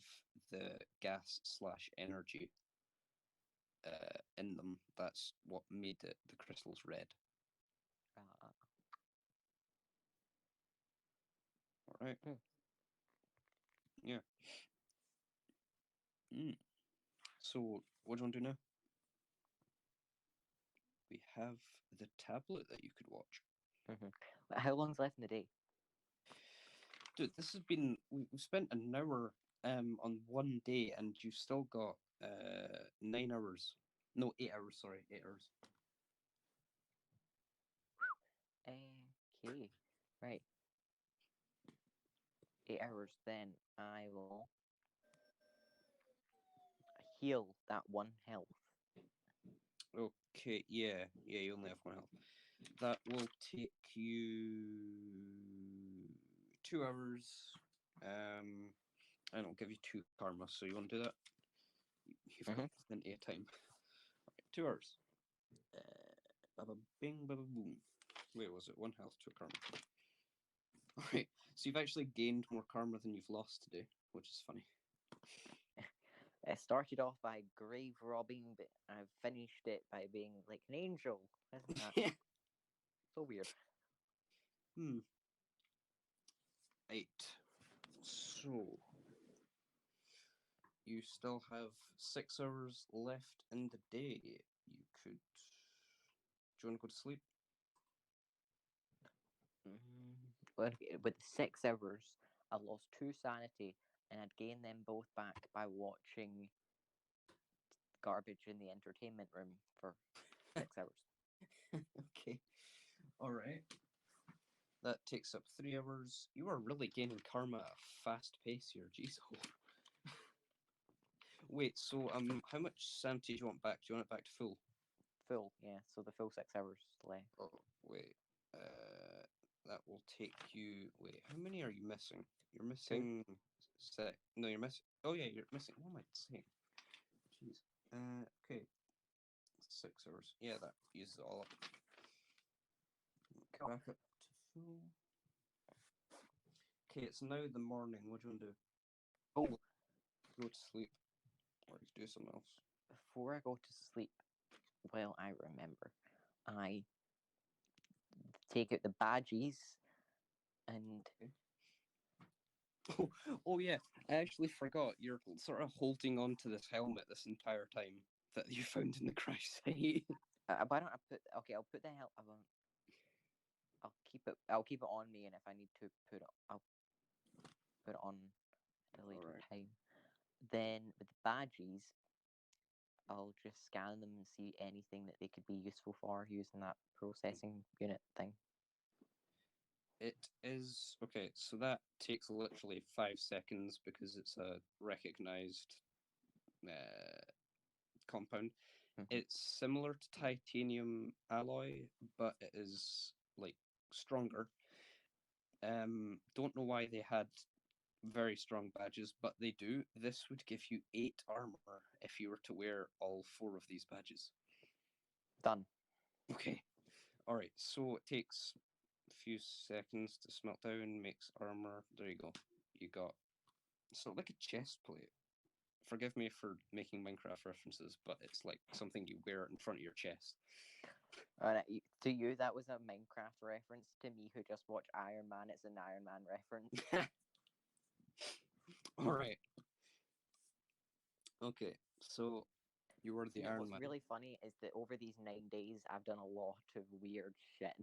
the gas/energy in them. That's what made the crystals red. right. Hmm. Yeah. Mm. So, what do you want to do now? We have the tablet that you could watch. How long's left in the day? Dude, this has been. We've spent an hour on one day, and you've still got 9 hours. No, 8 hours. Sorry, 8 hours. Okay, right. 8 hours. Then I will heal that one health. Okay, yeah, you only have one health. That will take you 2 hours. And I'll give you 2 karma. So you want to do that? You've got plenty of time. Right, 2 hours. Baba bing, baba boom. Wait, was it 1 health, 2 karma? Alright, so you've actually gained more karma than you've lost today, which is funny. I started off by grave robbing, but I've finished it by being like an angel. Isn't that so weird? Right. So you still have 6 hours left in the day. You could. Do you want to go to sleep? With 6 hours, I lost 2 sanity, and I'd gain them both back by watching garbage in the entertainment room for 6 hours. Okay. Alright. That takes up 3 hours. You are really gaining karma at a fast pace here. Jeez. Wait, so how much sanity do you want back? Do you want it back to full? Full, yeah. So the full 6 hours left. Oh, wait. That will take you. Wait, how many are you missing? You're missing. No, you're missing. Oh yeah, you're missing. What am I saying? Jeez. Okay. 6 hours. Yeah, that uses it all up. Back up to full. Okay, it's now the morning. What do you want to do? Oh, Go to sleep, or you do something else. before I go to sleep, well, I remember, I take out the badges and Okay. Oh yeah, I actually forgot. You're sort of holding on to this helmet this entire time that you found in the crash site. why don't I put? Okay, I'll put the hell. I'll keep it. I'll keep it on me, and if I need to put it, I'll put it on at a later Alright. time. Then with the badges, I'll just scan them and see anything that they could be useful for using that processing unit thing. It is okay. So that takes literally 5 seconds because it's a recognized compound. It's similar to titanium alloy, but it is like stronger. Don't know why they had very strong badges, but they do. This would give you 8 armor if you were to wear all 4 of these badges. Done. Okay. All right. So it takes a few seconds to smelt down, makes armor. There you go. You got so like a chest plate. Forgive me for making Minecraft references, but it's like something you wear in front of your chest. To you, that was a Minecraft reference. To me, who just watched Iron Man, it's an Iron Man reference. All right. Okay. So you were the Iron What's Man. really funny is that over these 9 days, I've done a lot of weird shit.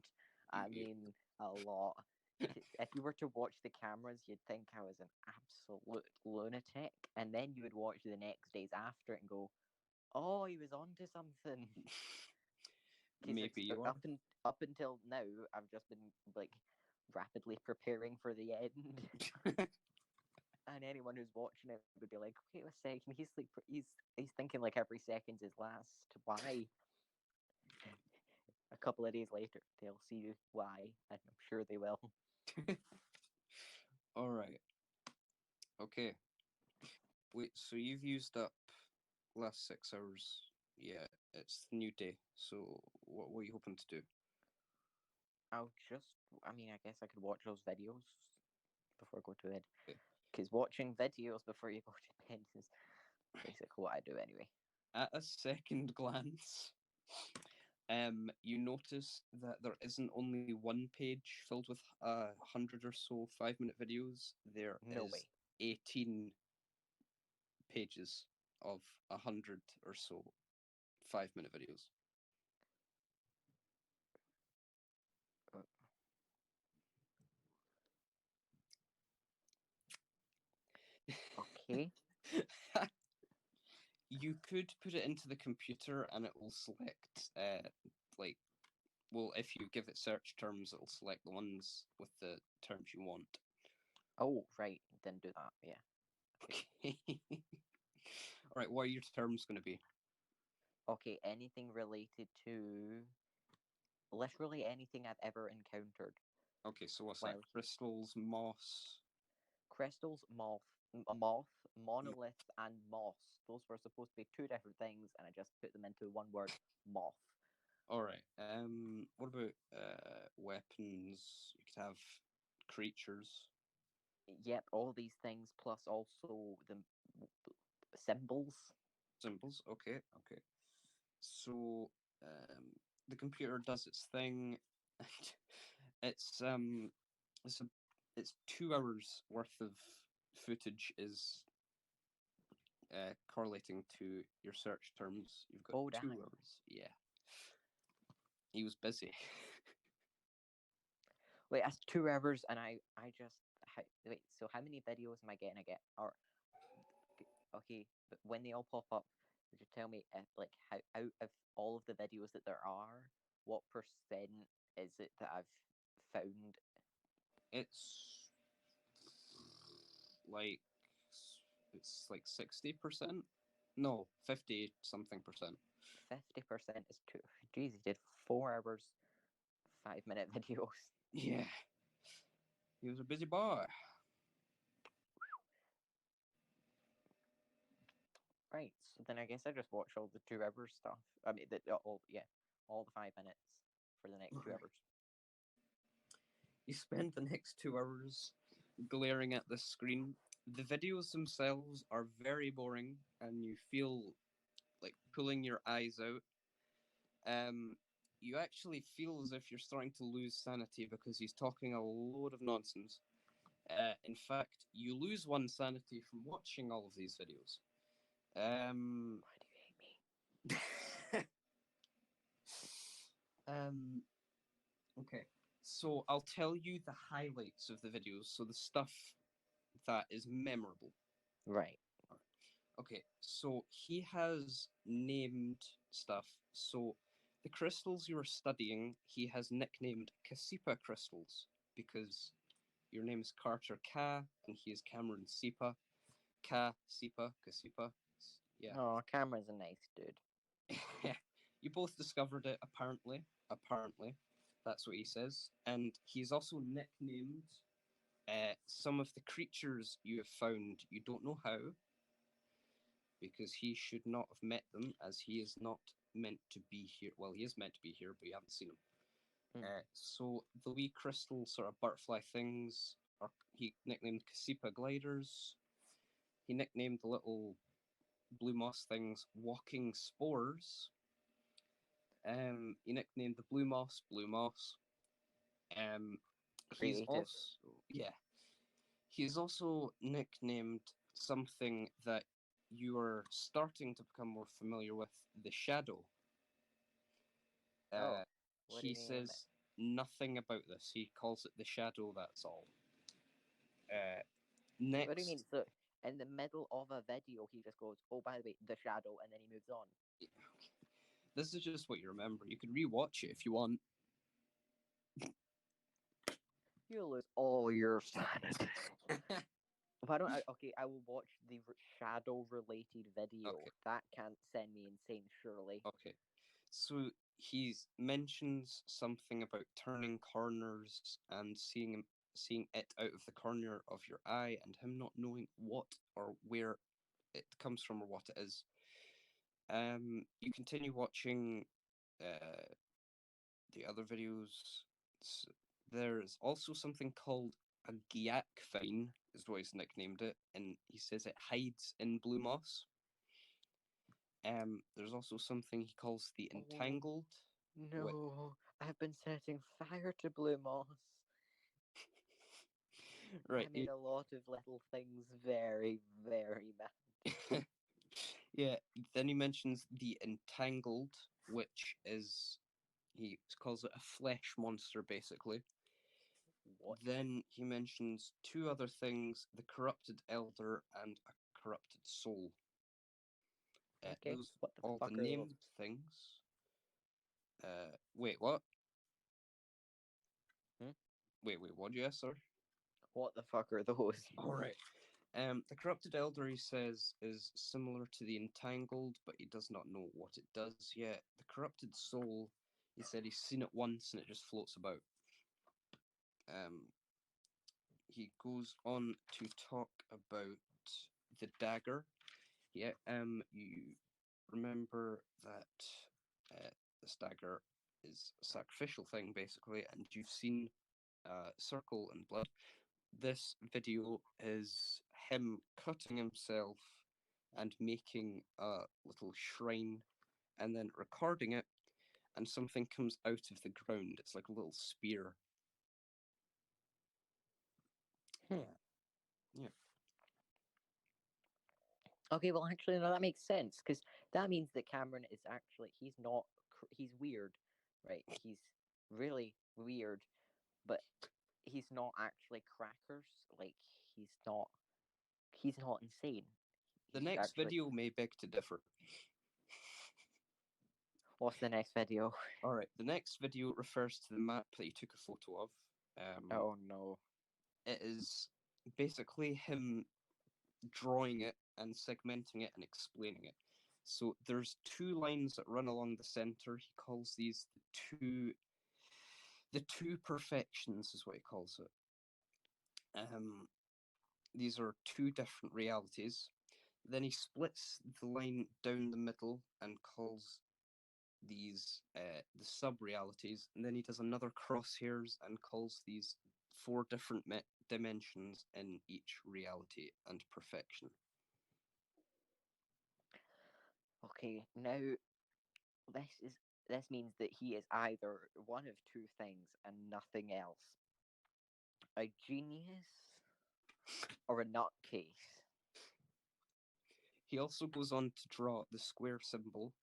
I mean, a lot. If you were to watch the cameras, you'd think I was an absolute lunatic, and then you would watch the next days after it and go, "Oh, he was onto something." Maybe you are. Up until now, I've just been like rapidly preparing for the end. And anyone who's watching it would be like, "Wait a second, he's thinking like every second is last. Why?" A couple of days later, they'll see why, and I'm sure they will. All right. Okay. Wait, so you've used up last 6 hours. Yeah, it's the new day. So what are you hoping to do? I mean, I guess I could watch those videos before I go to bed. Okay. Because watching videos before you go to bed is basically what I do anyway. At a second glance, You notice that there isn't only one page filled with 100 or so 5-minute videos. There No is way. 18 pages of 100 or so 5-minute videos. Uh, Okay. You could put it into the computer and it will select, like, well, if you give it search terms, it'll select the ones with the terms you want. Oh, right. Then do that. Yeah. Okay. All right, what are your terms going to be? Okay. Anything related to literally anything I've ever encountered. Okay, so what's that? Well, Crystals, moss. crystals, moth, monolith, and moss. Those were supposed to be two different things, and I just put them into one word, moth. All right. What about weapons? You could have creatures, Yep, all these things plus also the symbols. symbols. Okay, okay. So the computer does its thing. it's it's a, it's 2 hours worth of footage is correlating to your search terms. You've got Oh, 2 dang. hours. Yeah, he was busy. Wait, that's 2 hours, and I just wait. So how many videos am I getting? I get or okay, but when they all pop up, would you tell me if like how out of all of the videos that there are, what percent is it that I've found? It's like it's like 60%. No, 50 something percent. 50% is too. Jeez, he did 4 hours, 5 minute videos. Yeah, he was a busy boy. Right. So then I guess I just watch all the 2 hours stuff. I mean, all yeah, all the 5 minutes for the next two Okay. hours. You spend the next 2 hours glaring at the screen. The videos themselves are very boring, and you feel like pulling your eyes out. Um, you actually feel as if you're starting to lose sanity because he's talking a load of nonsense. In fact, you lose one sanity from watching all of these videos. Um, Why do you hate me? um, okay, so I'll tell you the highlights of the videos, so the stuff that is memorable. Right. Okay, so he has named stuff. So the crystals you are studying, he has nicknamed Casipa crystals because your name is Carter Ka and he is Cameron Sipa. Ka, Sipa, Casipa. Yeah. Oh, Cameron's a nice dude. You both discovered it, apparently. Apparently. That's what he says. And he's also nicknamed some of the creatures you have found. You don't know how, because he should not have met them, as he is not meant to be here. Well, he is meant to be here, but you haven't seen him. Hmm. So the wee crystal sort of butterfly things are he nicknamed Casipa gliders. He nicknamed the little blue moss things walking spores. He nicknamed the blue moss Blue Moss. He's Creative. also yeah. He's also nicknamed something that you are starting to become more familiar with, the shadow. Oh, Uh, what did he he name it? says nothing about this. He calls it the shadow. That's all. Uh, What do you mean? next, So in the middle of a video, he just goes, "Oh, by the way, the shadow," and then he moves on. this is just what you remember. You can rewatch it if you want. You lose all your sanity. Why don't I? Okay, I will watch the shadow related video. Okay, That can't send me insane, surely. okay. So he mentions something about turning corners and seeing it out of the corner of your eye, and him not knowing what or where it comes from or what it is. You continue watching the other videos. There's also something called a Gyak vine, is what he's nicknamed it, and he says it hides in blue moss. There's also something he calls the Oh, entangled. No, I've been setting fire to blue moss. Right. I made a lot of little things very, very bad. Yeah. Then he mentions the entangled, which is he calls it a flesh monster, basically. What? Then he mentions two other things: the corrupted elder and a corrupted soul. Okay, Those what the all fuck the are named those? things. Wait, what? Hmm? Wait, what did you ask, sorry? What the fuck are those? All right. The corrupted elder, he says, is similar to the entangled, but he does not know what it does yet. The corrupted soul, he said he's seen it once and it just floats about. Um, he goes on to talk about the dagger. Yeah, you remember that this dagger is a sacrificial thing, basically, and you've seen circle and blood. This video is him cutting himself and making a little shrine and then recording it, and something comes out of the ground. It's like a little spear. Hmm. Yeah. Okay, well, actually, no, that makes sense because that means that Cameron is actually he's not he's weird, right? He's really weird, but he's not actually crackers. Like he's not insane. The He's next actually. video may beg to differ. What's the next video? All right, the next video refers to the map that he took a photo of. Oh no. It is basically him drawing it and segmenting it and explaining it. So there's two lines that run along the center. He calls these the two perfections is what he calls it. These are two different realities. Then he splits the line down the middle and calls these the sub realities, and then he does another crosshairs and calls these four different dimensions in each reality and perfection. Okay, now this is this means that he is either one of two things and nothing else. A genius or a nutcase. He also goes on to draw the square symbol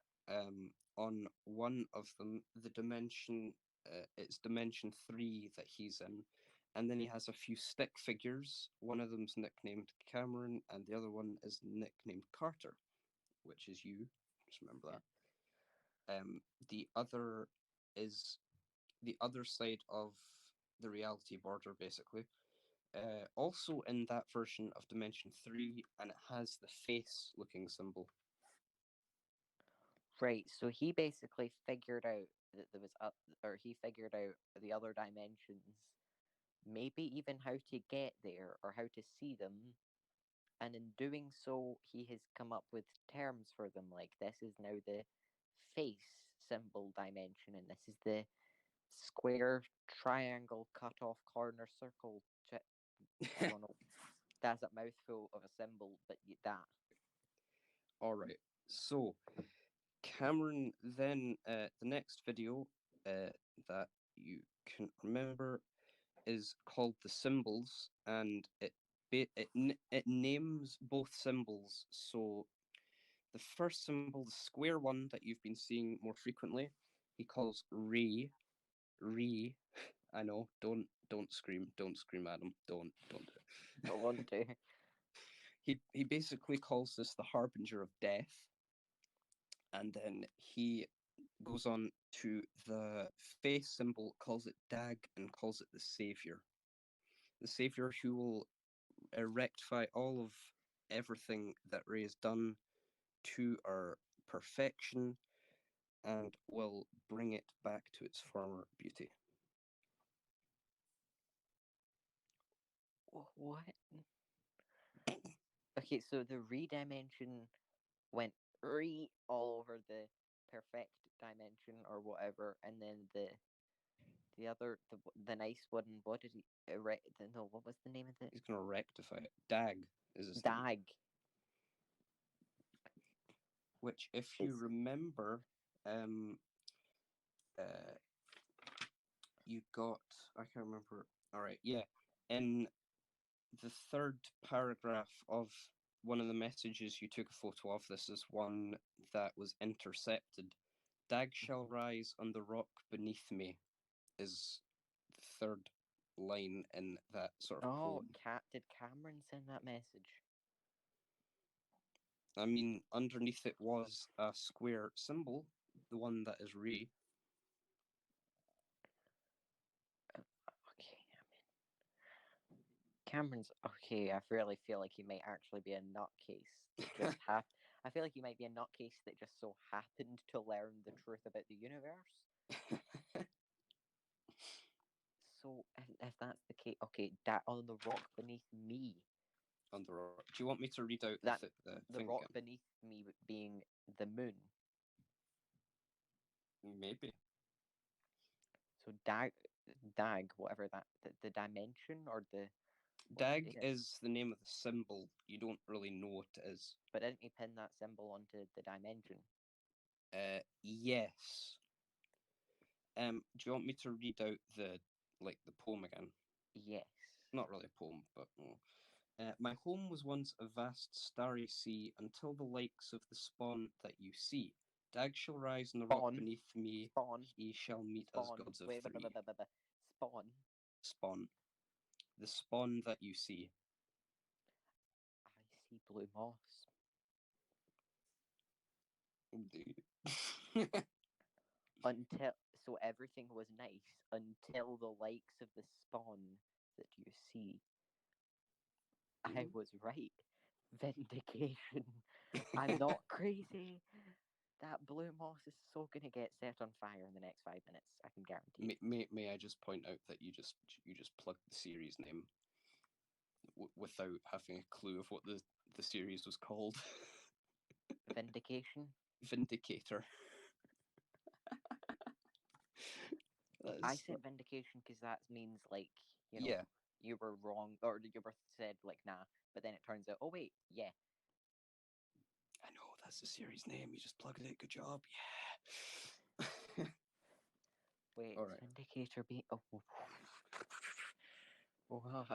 on one of them, the dimension, it's dimension 3 that he's in. And then he has a few stick figures. One of them's nicknamed Cameron, and the other one is nicknamed Carter, which is you. Just remember that. The other is the other side of the reality border, basically. Also in that version of Dimension 3, and it has the face looking symbol. Right, so he basically figured out that there was or he figured out the other dimensions, maybe even how to get there or how to see them, and in doing so, he has come up with terms for them. Like this is now the face symbol dimension, and this is the square, triangle, cut off corner, circle. I don't know. That's a mouthful of a symbol, but that. All right. So Cameron then the next video that you can remember is called the symbols, and it names both symbols. So the first symbol, the square one that you've been seeing more frequently, he calls re. Re. I know. Don't scream. Don't scream, Adam. Don't do it. I want to. He basically calls this the harbinger of death, and then he goes on to the face symbol, calls it Dag, and calls it the savior. The savior who will rectify all of everything that Ray has done to our perfection and will bring it back to its former beauty. What? Okay, so the redimension went all over the perfect dimension or whatever, and then the other the nice one. What did he no? What was the name of it? He's going to rectify it. Dag is his name. Dag. Which, if you remember, you got, I can't remember. All right, yeah. In the third paragraph of one of the messages you took a photo of, this is one that was intercepted. Dag shall rise on the rock beneath me is the third line in that sort of poem. Did Cameron send that message? I mean, underneath it was a square symbol, the one that is Ray. Okay, Cameron's okay. I really feel like he might actually be a nutcase. I feel like he might be a nutcase that just so happened to learn the truth about the universe. So if that's the case, okay, that on the rock beneath me. On the rock. Do you want me to read out the thing rock again? beneath me being the moon? Maybe. So dag, whatever that, the dimension or the. Dag is the name of the symbol. You don't really know what it is. But didn't he pin that symbol onto the dimension? Yes. Do you want me to read out the poem again? Yes. Not really a poem, but my home was once a vast starry sea, until the likes of the spawn that you see. Dag shall rise on the rock beneath me. Spawn. He shall meet us gods of three. Spawn. Spawn. The spawn that you see. I see blue moss. Until so everything was nice until the likes of the spawn that you see. I was right. Vindication. I'm not crazy. That blue moss is so gonna get set on fire in the next 5 minutes. I can guarantee. May I just point out that you just plugged the series name without having a clue of what the series was called. Vindication. Vindicator. I said vindication because that means like you were wrong or you were said like nah, but then it turns out oh wait yeah. I know that's the series name. You just plugged it. Good job. Yeah. Wait, all right. Vindicator be oh. Wow.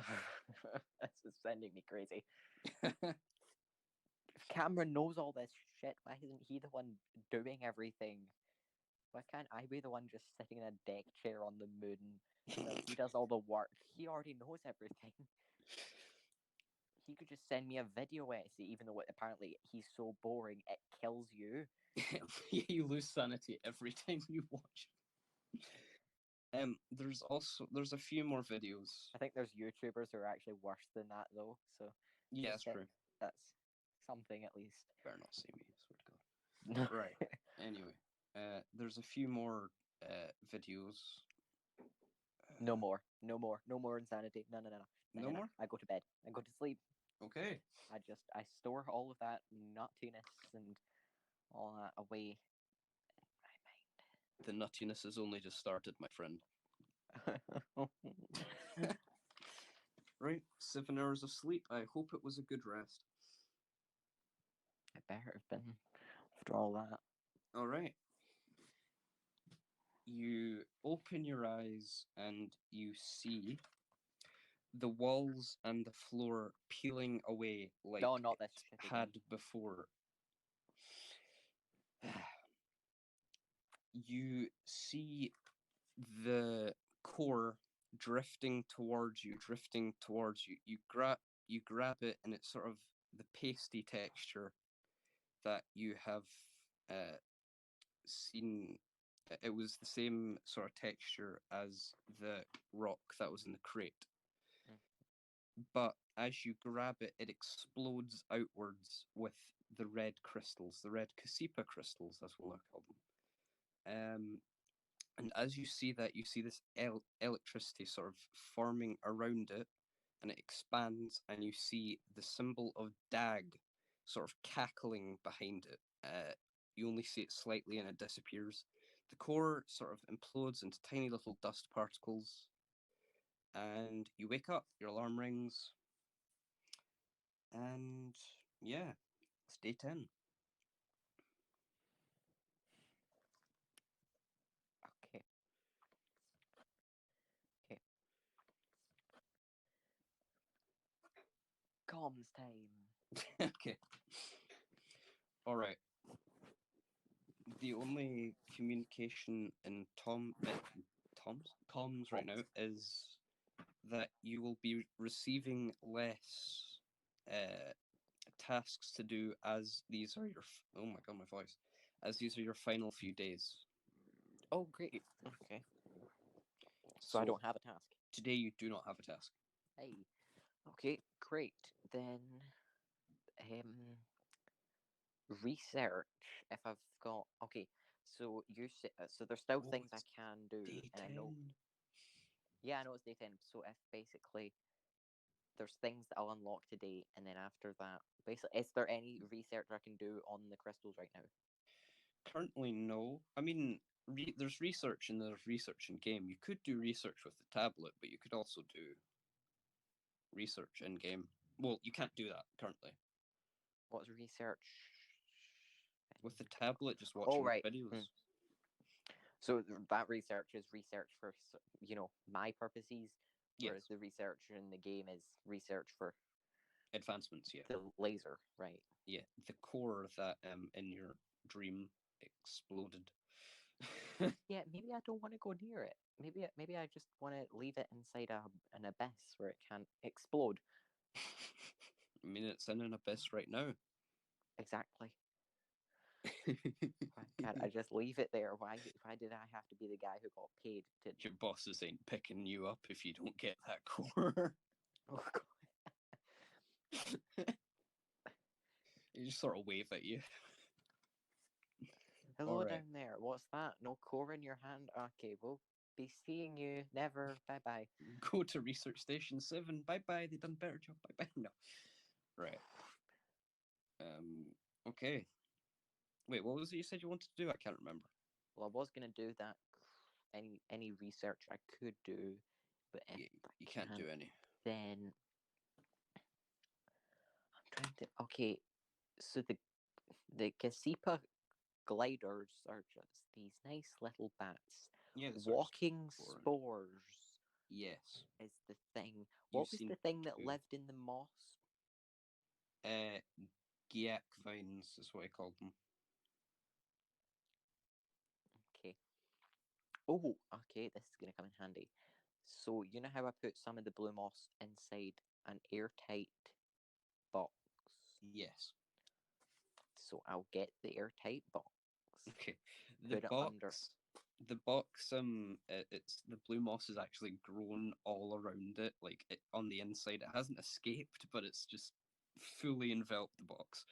This is sending me crazy. If Cameron knows all this shit, why isn't he the one doing everything? Why can't I be the one just sitting in a deck chair on the moon while he does all the work? He already knows everything. He could just send me a video essay, even though apparently he's so boring it kills you. You lose sanity every time you watch. There's a few more videos. I think there's YouTubers who are actually worse than that though. So yeah, that's true. That's something at least. Better not see me, I swear to God. Right. Anyway, there's a few more videos. No more insanity. No. No more. I go to bed. I go to sleep. Okay. I store all of that nuttiness and all that away in my mind. The nuttiness has only just started, my friend. Right, 7 hours of sleep. I hope it was a good rest. It better have been after all that. All right. You open your eyes and you see the walls and the floor peeling away like not this it had before. You see the core drifting towards you. You grab it, and it's sort of the pasty texture that you have seen. It was the same sort of texture as the rock that was in the crate. But as you grab it, it explodes outwards with the red crystals, the red Cassipa crystals, as we'll call them. And as you see that, you see this electricity sort of forming around it, and it expands, and you see the symbol of Dag sort of cackling behind it. You only see it slightly, and it disappears. The core sort of implodes into tiny little dust particles, and you wake up, your alarm rings, and yeah, it's day 10. Okay. Tom's time. Okay. All right. The only communication in Tom's right now is that you will be receiving less tasks to do as these are your oh my god, my voice, as these are your final few days. Oh, great. Okay. So I don't have a task. Today you do not have a task. Hey. Okay, great. Then, um, research. If I've got okay, so so there's still things I can do, and I know. Yeah, I know it's day 10. So if basically there's things that I'll unlock today, and then after that, basically, is there any research I can do on the crystals right now? Currently, no. I mean, there's research and there's research in game. You could do research with the tablet, but you could also do research in game. Well, you can't do that currently. What's research? With the tablet, just watching right. videos. So that research is research for my purposes, whereas Yes. the research in the game is research for Advancements, yeah. the laser, right? Yeah, the core that in your dream exploded. Yeah, maybe I don't want to go near it. Maybe I just want to leave it inside an abyss where it can't explode. I mean, it's in an abyss right now. Exactly. Why can't I just leave it there? Why did I have to be the guy who got paid to? Your bosses ain't picking you up if you don't get that core. Oh God. They just sort of wave at you. Hello down there. What's that? No core in your hand? Okay, we'll be seeing you. Never. Bye bye. Go to Research Station 7. Bye bye. They done better job. Bye bye. No. Right. Okay. Wait, what was it you said you wanted to do? I can't remember. Well, I was gonna do that. Any research I could do, but if you can't do any. Then I'm trying to. Okay, so the Gasipa gliders are just these nice little bats. Yeah, walking spores. Yes. Is the thing. What was the thing that lived in the moss? Giac vines is what I called them. Okay. Oh, okay, this is gonna come in handy. So you know how I put some of the blue moss inside an airtight box? Yes. So I'll get the airtight box. Okay. The box, it's the blue moss is actually grown all around it, like on the inside. It hasn't escaped, but it's just fully enveloped the box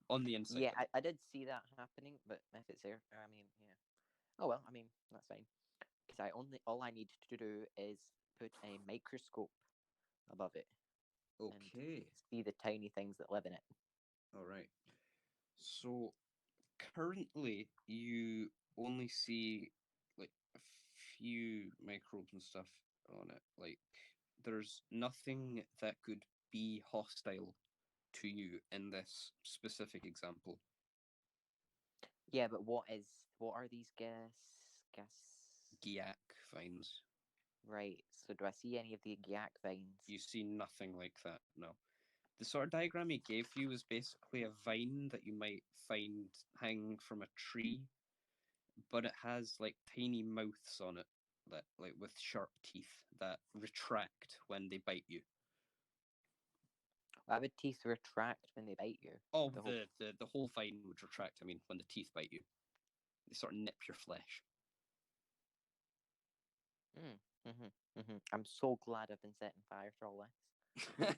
on the inside. Yeah, I did see that happening, but if it's there, I mean, yeah. Oh well, I mean that's fine. Because all I need to do is put a microscope above it. Okay. And see the tiny things that live in it. All right. So currently, you only see like a few microbes and stuff on it. Like, there's nothing that could be hostile to you in this specific example. Yeah, but what are these Giac vines? Right. So do I see any of the Giac vines? You see nothing like that, no. The sort of diagram he gave you is basically a vine that you might find hanging from a tree, but it has like tiny mouths on it that like with sharp teeth that retract when they bite you. Why would teeth retract when they bite you? Oh, the whole vine would retract. I mean, when the teeth bite you, they sort of nip your flesh. I'm so glad I've been setting fire to all this.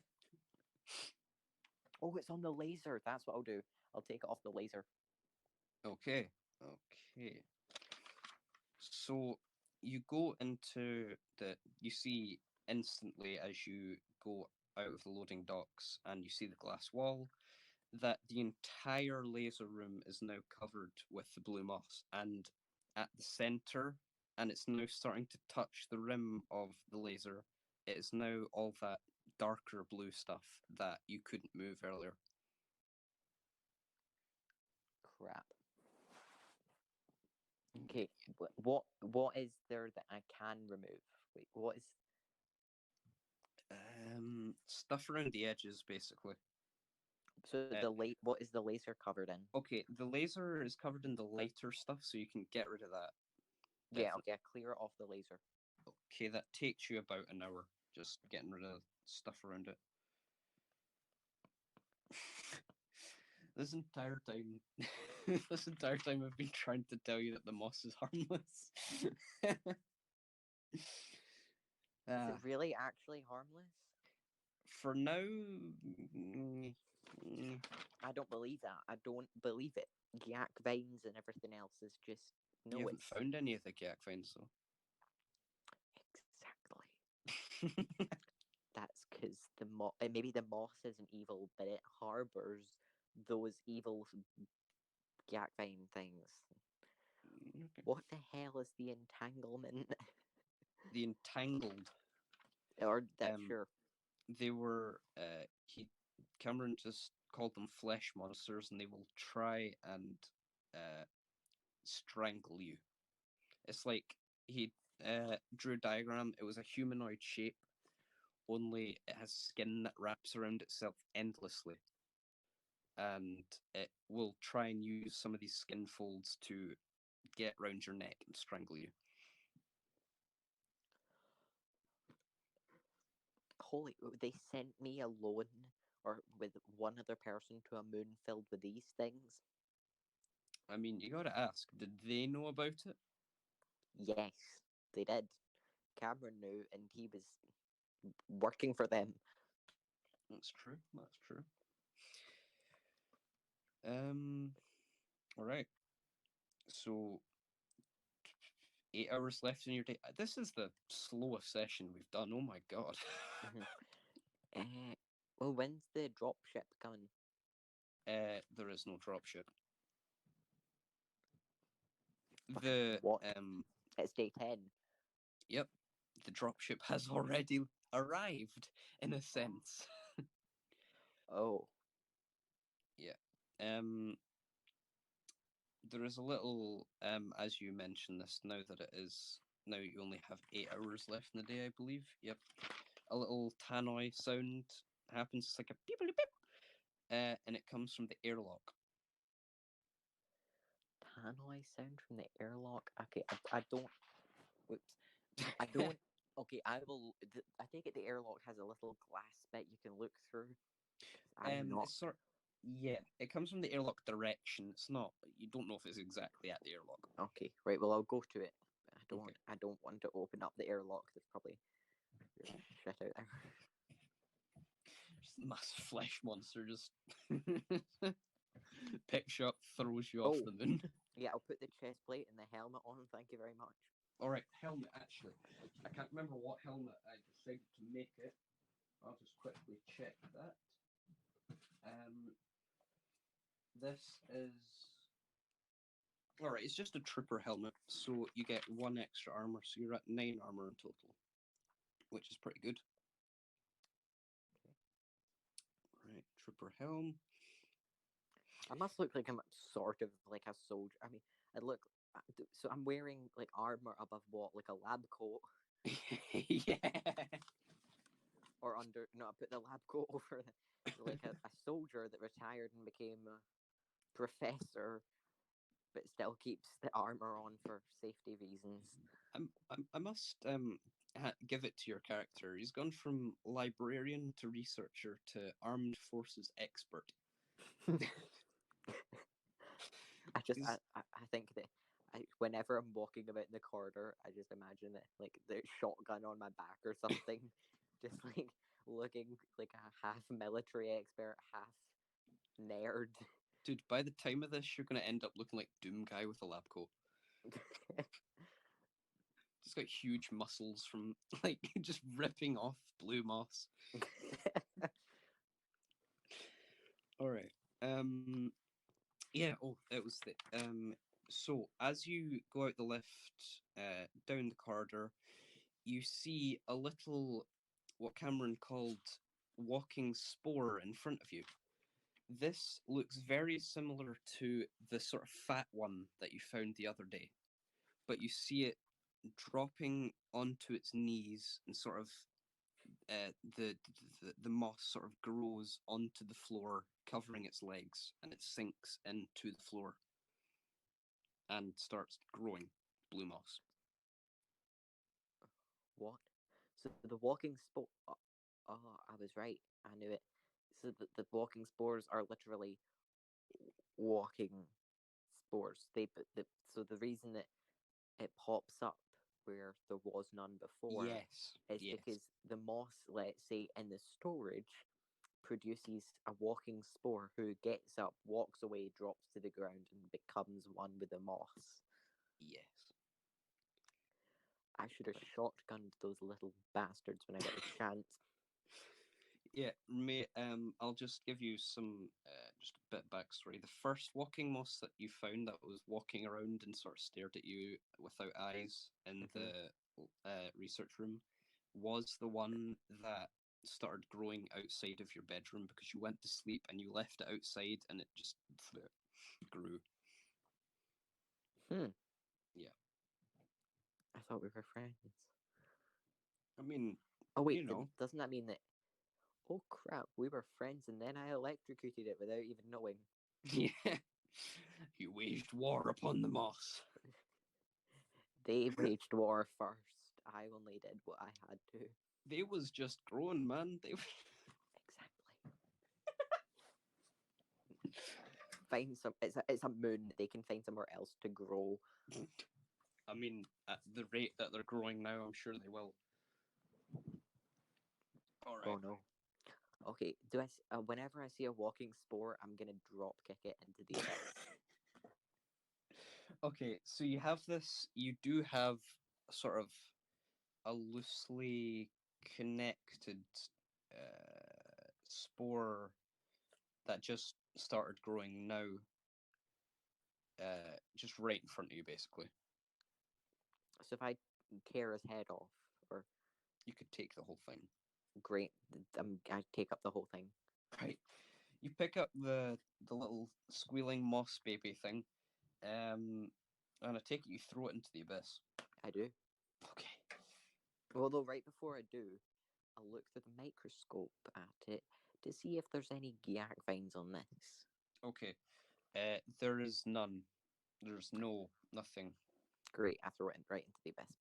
Oh, it's on the laser. That's what I'll do. I'll take it off the laser. Okay. So you go into you see instantly as you go out of the loading docks and you see the glass wall that the entire laser room is now covered with the blue moss, and at the center, and it's now starting to touch the rim of the laser, it is now all that darker blue stuff that you couldn't move earlier. Crap. Okay, what is there that I can remove? Wait, what is? Stuff around the edges, basically. So what is the laser covered in? Okay, the laser is covered in the lighter stuff, so you can get rid of that. Yeah, okay, I clear it off the laser. Okay, that takes you about an hour, just getting rid of stuff around it. This entire time, I've been trying to tell you that the moss is harmless. Is it really actually harmless? For now, I don't believe that. I don't believe it. Yak vines and everything else is just no. You haven't found any of the yak vines, though. Exactly. That's because maybe the moss isn't evil, but it harbors those evil yak vine things. Okay. What the hell is the entanglement? The entangled. Or that sure. They were Cameron just called them flesh monsters, and they will try and strangle you. It's like he drew a diagram. It was a humanoid shape, only it has skin that wraps around itself endlessly, and it will try and use some of these skin folds to get round your neck and strangle you. Holy, they sent me alone or with one other person to a moon filled with these things? I mean, you gotta ask, did they know about it? Yes, they did. Cameron knew, and he was working for them. That's true. That's true. All right. So 8 hours left in your day. This is the slowest session we've done. Oh my god. Well, when's the drop ship coming? There is no dropship. The what? It's day 10. Yep, the dropship has already arrived, in a sense. Oh. Yeah. There is a little as you mentioned this, now you only have 8 hours left in the day, I believe. Yep. A little tannoy sound happens. It's like a beep beep beep. And it comes from the airlock. Tannoy sound from the airlock? Okay, I don't... Whoops. I don't... Okay, I will... I take it the airlock has a little glass bit you can look through. I'm not... Yeah, it comes from the airlock direction. It's not... You don't know if it's exactly at the airlock. Okay, right, well, I'll go to it. Okay. I don't want to open up the airlock. There's probably shit out there. Just a massive flesh monster just picks you up, throws you off the moon. Yeah, I'll put the chest plate and the helmet on. Thank you very much. All right, helmet, actually. I can't remember what helmet I decided to make it. I'll just quickly check that. This is... Alright, it's just a trooper helmet, so you get 1 extra armor, so you're at 9 armor in total, which is pretty good. Right, trooper helm. I must look like I'm sort of like a soldier. I mean, I look... So I'm wearing like armor above what? Like a lab coat? Yeah. Or under... No, I put the lab coat over like a soldier that retired and became a professor, but still keeps the armor on for safety reasons. I must give it to your character. He's gone from librarian to researcher to armed forces expert. I think that whenever I'm walking about in the corridor, I just imagine it like the shotgun on my back or something, just like looking like a half military expert, half nerd. Dude, by the time of this, you're gonna end up looking like Doom Guy with a lab coat. Just got huge muscles from like just ripping off blue moss. All right. Yeah. Oh, it was the So as you go out the lift, down the corridor, you see a little, what Cameron called, walking spore in front of you. This looks very similar to the sort of fat one that you found the other day, but you see it dropping onto its knees and sort of the moss sort of grows onto the floor, covering its legs, and it sinks into the floor and starts growing blue moss. What? So the walking spore. Oh, I was right. I knew it. So the walking spores are literally walking spores. So the reason that it pops up where there was none before Yes, is yes, because the moss, let's say, in the storage, produces a walking spore who gets up, walks away, drops to the ground, and becomes one with the moss. yes. I should have shotgunned those little bastards when I got the chance. Yeah, mate. I'll just give you some just a bit of backstory. The first walking moss that you found that was walking around and sort of stared at you without eyes in the research room was the one that started growing outside of your bedroom because you went to sleep and you left it outside and it just grew. Hmm. Yeah. I thought we were friends. I mean, Oh wait, you know. doesn't that mean that? Oh crap, we were friends and then I electrocuted it without even knowing. Yeah. You waged war upon the moss. They waged war first. I only did what I had to. They was just growing, man. They Exactly. Find some. It's a moon. They can find somewhere else to grow. I mean, at the rate that they're growing now, I'm sure they will. All right. Oh no. Okay. Whenever I see a walking spore, I'm gonna drop kick it into the abyss. Okay, so you have this. You do have sort of a loosely connected spore that just started growing now, just right in front of you, basically. So if I tear his head off, or You could take the whole thing. great, I take up the whole thing. Right. You pick up the little squealing moss baby thing, and I take it you throw it into the abyss. I do. Okay. Although right before I do, I'll look through the microscope at it to see if there's any gag vines on this. Okay. There is none. There's nothing. Great, I throw it right into the abyss.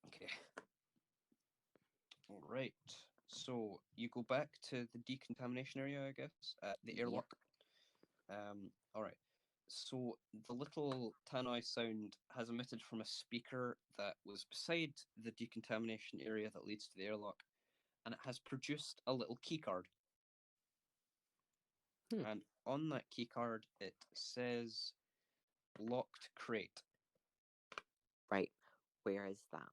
Okay. All right. So you go back to the decontamination area, I guess, at the airlock. Yep. All right. So the little tannoy sound has emitted from a speaker that was beside the decontamination area that leads to the airlock, and it has produced a little keycard. And on that keycard, it says locked crate. Right. Where is that?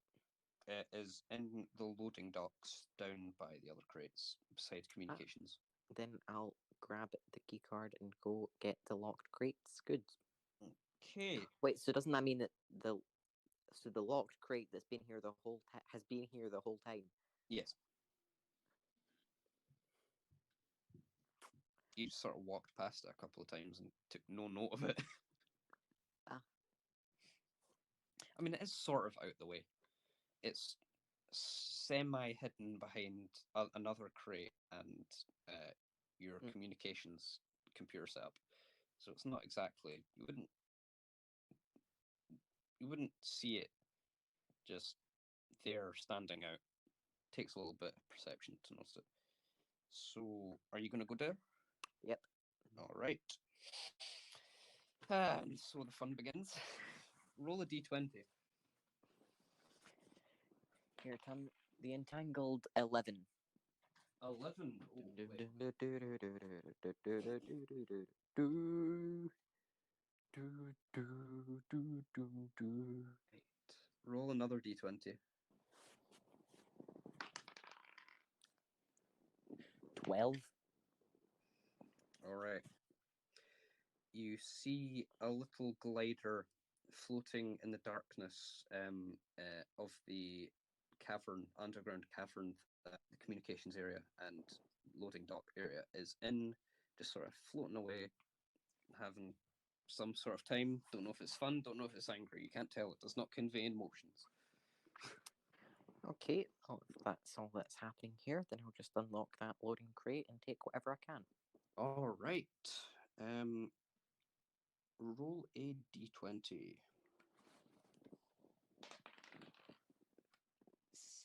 It is in the loading docks down by the other crates beside communications. Then I'll grab the key card and go get the locked crates. Good. Okay. Wait, so doesn't that mean that the locked crate that's been here the whole has been here the whole time? Yes. You just sort of walked past it a couple of times and took no note of it. Ah. I mean, it is sort of out the way. It's semi-hidden behind another crate and your communications computer setup. So it's not exactly you wouldn't see it just there standing out. Takes a little bit of perception to notice it. So, are you going to go there? Yep. All right. And so the fun begins. Roll a d20. Here comes the entangled 11. 11. Oh, wait. Right. Roll another d20. 12. All right. You see a little glider floating in the darkness of the underground cavern that the communications area and loading dock area is in, just sort of floating away, having some sort of time. Don't know if it's fun, don't know if it's angry. You can't tell. It does not convey emotions. Okay, well, if that's all that's happening here, then I'll just unlock that loading crate and take whatever I can. All right. Um, roll a d20.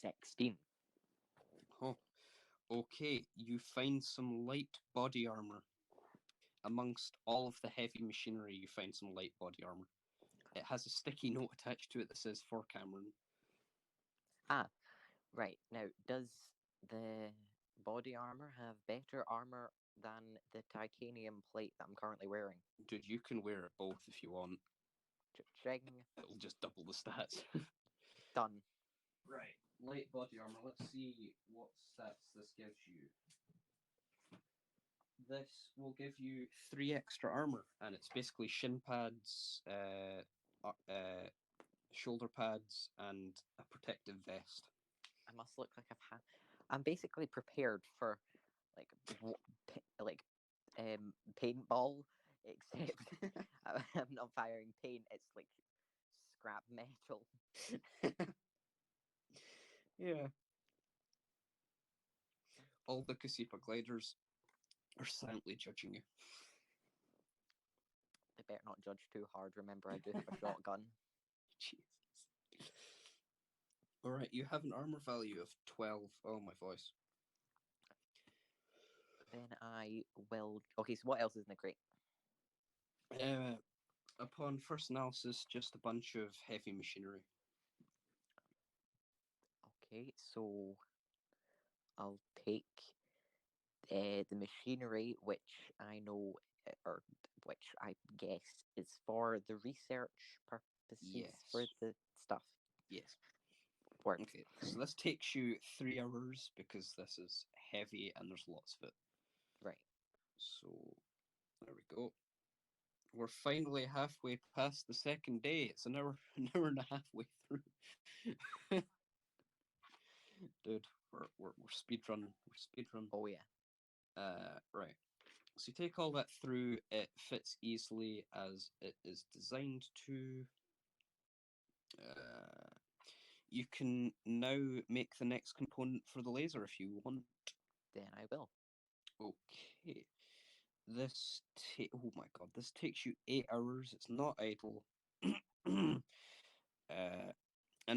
16. Oh, okay. You find some light body armor. Amongst all of the heavy machinery, you find some light body armor. It has a sticky note attached to it that says "For Cameron." Ah, right. Now, does the body armor have better armor than the titanium plate that I'm currently wearing? Dude, you can wear it both if you want. Ching. It'll just double the stats. Done. Right. Light body armor. Let's see what stats this gives you. This will give you 3 extra armor, and it's basically shin pads, shoulder pads, and a protective vest. I must look like I'm basically prepared for like like paintball, except I'm not firing paint. It's like scrap metal. Yeah. All the Casipa gliders are silently judging you. They better not judge too hard. Remember, I do have a shotgun. Jesus. Alright, you have an armor value of 12. Oh, my voice. Then I will. Okay, so what else is in the crate? Upon first analysis, just a bunch of heavy machinery. Okay, so I'll take the machinery, which I know, or which I guess is for the research purposes for Yes. the stuff. Yes. Work. Okay, so this takes you 3 hours because this is heavy and there's lots of it. Right. So, there we go. We're finally halfway past the second day. It's an hour, an hour and a half way through. Dude, we're speed run. We're speed run. Oh yeah. Right. So you take all that through. It fits easily as it is designed to. You can now make the next component for the laser if you want. Then I will. Okay. Oh my god, this takes you 8 hours. It's not idle. And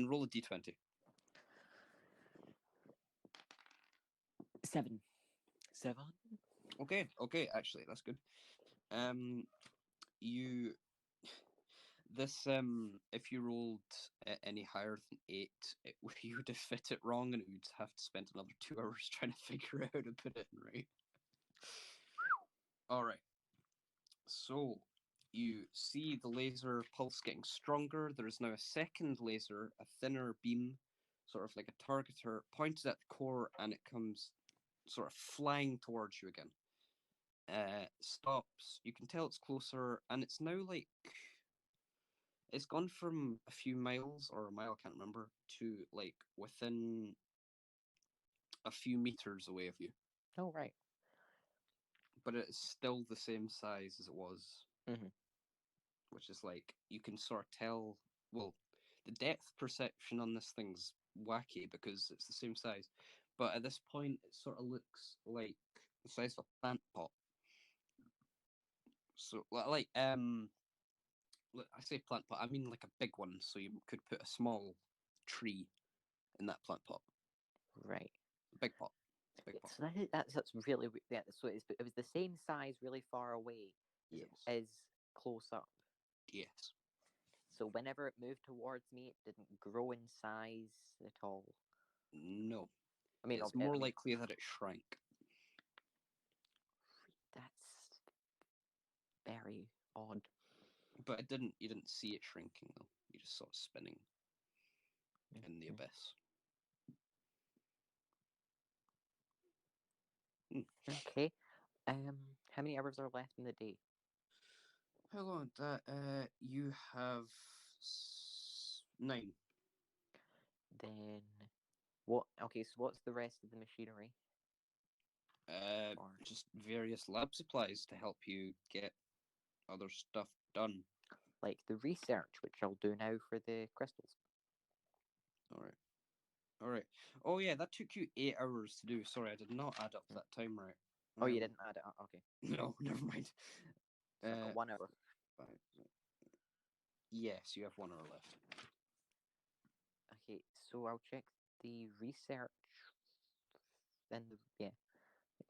roll a d20. 7. 7. Okay, actually, that's good. You if you rolled any higher than 8, you would have fit it wrong, and you'd have to spend another 2 hours trying to figure out how to put it in right. All right. So you see the laser pulse getting stronger. There is now a second laser, a thinner beam, sort of like a targeter, pointed at the core, and it comes sort of flying towards you again. Stops. You can tell it's closer, and it's now like it's gone from a few miles or a mile, I can't remember, to like within a few meters away of you. Oh right. But it's still the same size as it was. Mm-hmm. Which is like you can sort of tell. Well, the depth perception on this thing's wacky because it's the same size, but at this point it sort of looks like the size of a plant pot. So like I say plant pot, I mean like a big one, so you could put a small tree in that plant pot. Right. Big pot. Big pot. So that's really yeah. So it was the same size, really far away, Yes. as close up. Yes. So whenever it moved towards me, it didn't grow in size at all. No. I mean, it's more likely that it shrank. That's very odd. But it didn't. You didn't see it shrinking though. You just saw it spinning in the abyss. Okay. How many hours are left in the day? How long? That you have 9. Then what? Okay, so what's the rest of the machinery? Just various lab supplies to help you get other stuff done. Like the research, which I'll do now for the crystals. All right. All right. Oh yeah, that took you 8 hours to do. Sorry, I did not add up that time right. Oh, you didn't add it. Okay. No, never mind. So I've got 1 hour. Yes, you have 1 hour left. Okay, so I'll check the research. Then like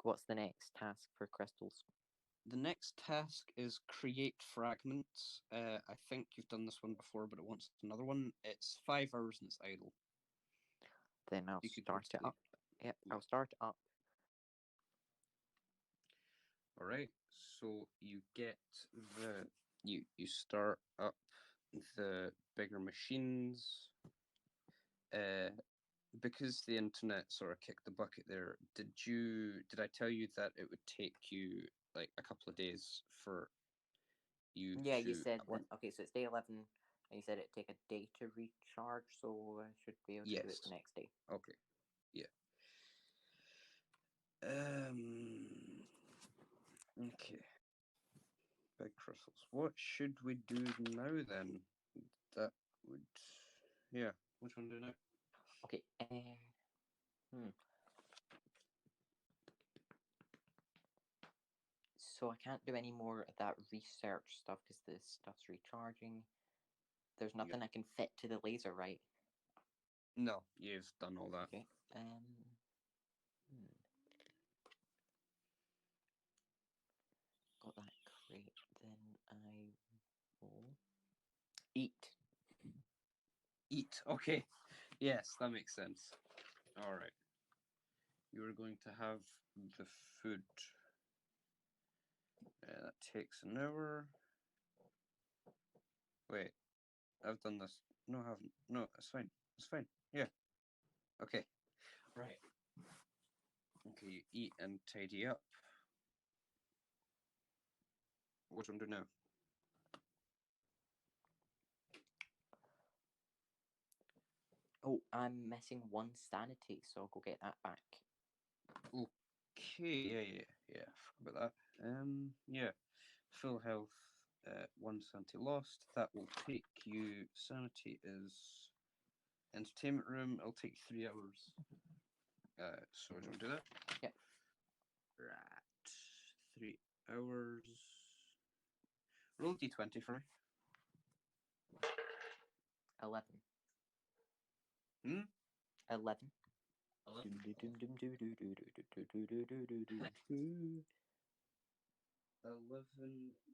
what's the next task for crystals? The next task is create fragments. I think you've done this one before, but it wants another one. It's 5 hours and it's idle. Then I'll You could start go it sleep. up. Yep, I'll start it up. All right. So you get the you start up the bigger machines. Because the internet sort of kicked the bucket there. Did I tell you that it would take you like a couple of days for you Yeah, to you said that. Okay, so it's day 11, and you said it'd take a day to recharge, so I should be able to do it the next day. Okay. Yeah. Okay. Big crystals. What should we do now then? That would. Yeah. Which one do now? Okay. So I can't do any more of that research stuff because this stuff's recharging. There's nothing I can fit to the laser, right? No, you've done all that. Okay. Got that crate. Then I will eat. Eat. Okay. Yes, that makes sense. All right. You are going to have the food. That takes an hour. Wait, I've done this. No, I haven't. No, it's fine. It's fine. Yeah. Okay. Right. Okay, you eat and tidy up. What do you want to do now? Oh, I'm missing 1 sanity, so I'll go get that back. Okay, yeah. Forgot about that. Yeah. Full health, 1 sanity lost. That will take you. Sanity is entertainment room. It'll take 3 hours. So do you want to do that? Yeah. Right. 3 hours. Roll d20 for me. 11. 11. 11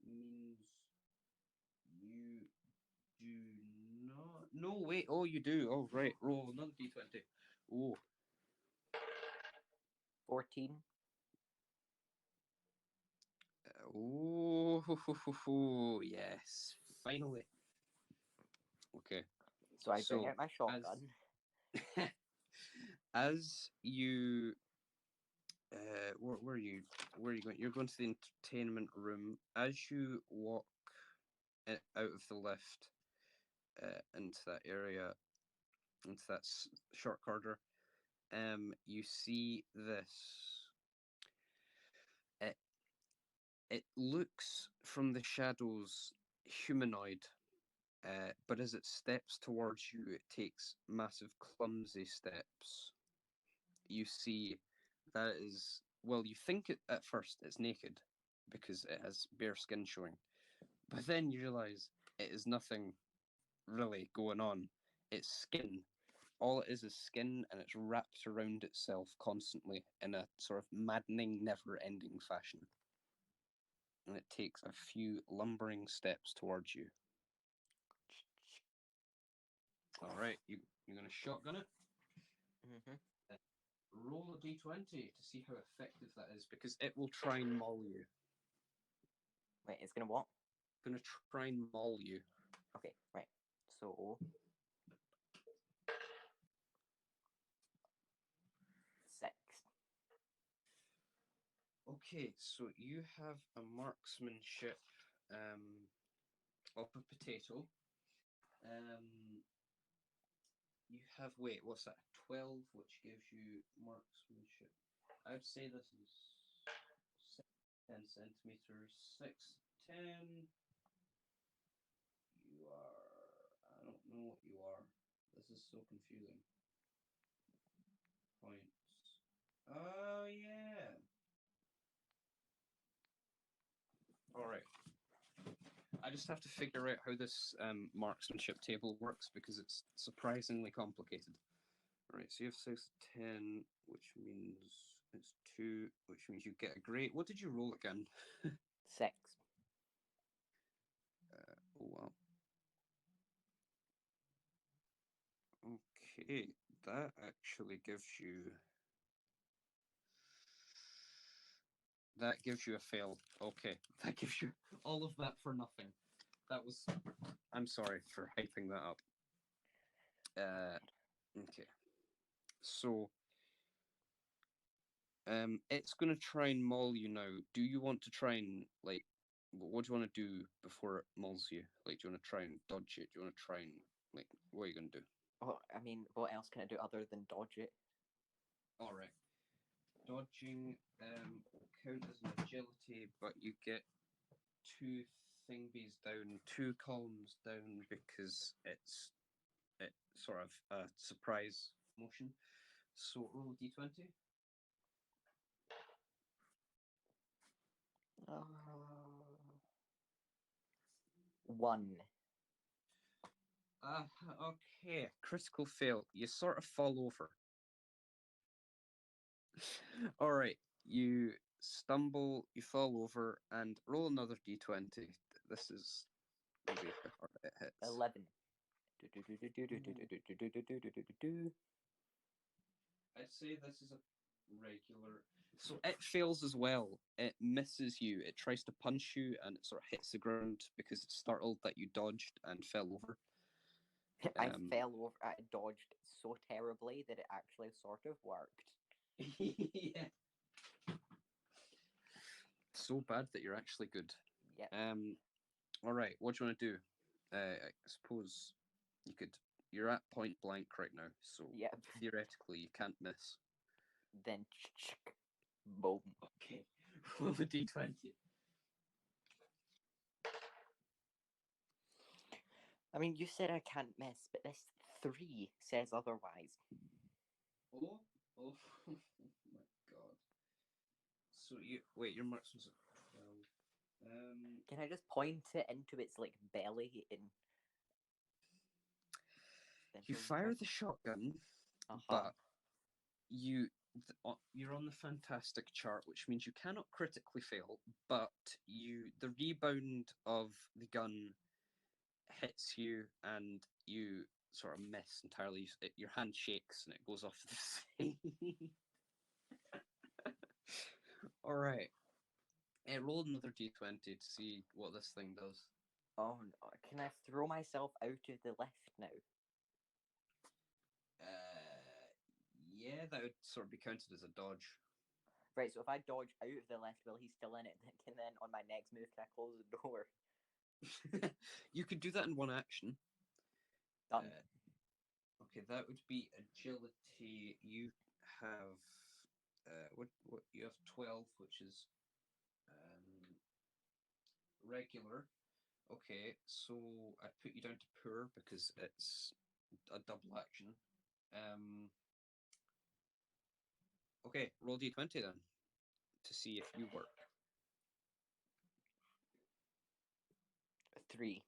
means you do not. No, wait. Oh, you do. Oh, right. Roll another d20. Oh. 14. Oh, yes. Finally. Okay. So I bring out my shotgun. As you where are you going? You're going to the entertainment room. As you walk out of the lift into that area, into that short corridor, you see this. It looks from the shadows humanoid, but as it steps towards you, it takes massive, clumsy steps. You see that is, well, you think at first it's naked because it has bare skin showing, but then you realize it is nothing really going on. It's skin. All it is skin, and it's wrapped around itself constantly in a sort of maddening, never-ending fashion. And it takes a few lumbering steps towards you. All right, you're going to shotgun it? Mm-hmm. Roll a d20 to see how effective that is, because it will try and maul you. Wait, it's going to what? It's going to try and maul you. Okay, right. So 6. Okay, so you have a marksmanship of a potato. You have, wait, what's that? 12, which gives you marksmanship. I'd say this is 10 centimeters. 6, 10. You are. I don't know what you are. This is so confusing. points. Oh, yeah. All right. I just have to figure out how this marksmanship table works because it's surprisingly complicated. All right, so you have 6, 10, which means it's 2, which means you get a great. What did you roll again? 6. Oh, wow. Okay, that actually gives you. That gives you a fail. Okay, that gives you all of that for nothing. That was. I'm sorry for hyping that up. Okay. So, it's gonna try and maul you now. Do you want to try and like, what do you want to do before it mauls you? Like, do you want to try and dodge it? Do you want to try and like, what are you gonna do? Oh, I mean, what else can I do other than dodge it? All right. Dodging will count as an agility, but you get 2 thingies down, 2 columns down because it's sort of a surprise motion. So roll d20. 1. Okay, critical fail. You sort of fall over. All right, you stumble, you fall over, and roll another d20. This is maybe how hard it hits. 11. I'd say this is a regular. So it fails as well. It misses you. It tries to punch you, and it sort of hits the ground because it's startled that you dodged and fell over. I fell over. I dodged so terribly that it actually sort of worked. Yeah. So bad that you're actually good. Yep. All right. What do you want to do? I suppose you could. You're at point blank right now, so Yep. theoretically you can't miss. Then boom. Okay. Roll the d20. I mean, you said I can't miss, but this 3 says otherwise. Oh, oh, oh my god. So you wait, your marksman's at 12. Can I just point it into its like belly and You fire the shotgun, but you're on the fantastic chart, which means you cannot critically fail, but the rebound of the gun hits you and you sort of miss entirely. Your hand shakes and it goes off to the side. All right. Roll another d20 to see what this thing does. Oh no! Can I throw myself out of the lift now? Yeah, that would sort of be counted as a dodge. Right. So if I dodge out of the lift while he's still in it, then on my next move can I close the door? You could do that in one action. Done. Okay, that would be agility. You have what you have 12, which is regular. Okay, so I put you down to poor because it's a double action. Okay, roll d20 then to see if you work. 3.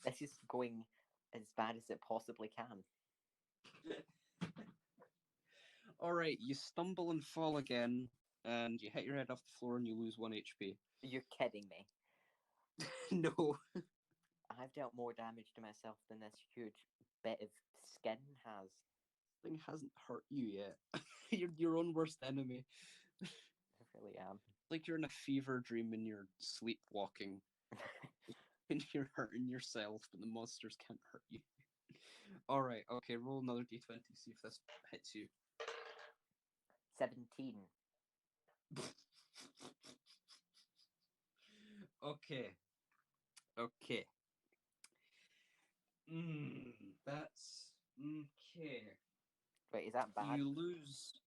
This is going as bad as it possibly can. All right, you stumble and fall again, and you hit your head off the floor and you lose 1 HP. You're kidding me. No. I've dealt more damage to myself than this huge bit of skin has. This thing hasn't hurt you yet. You're your own worst enemy. I really am. Like you're in a fever dream and you're sleepwalking. And you're hurting yourself, but the monsters can't hurt you. All right, okay, roll another d20, see if this hits you. 17. Okay. Okay. That's okay. Wait, is that bad? You lose.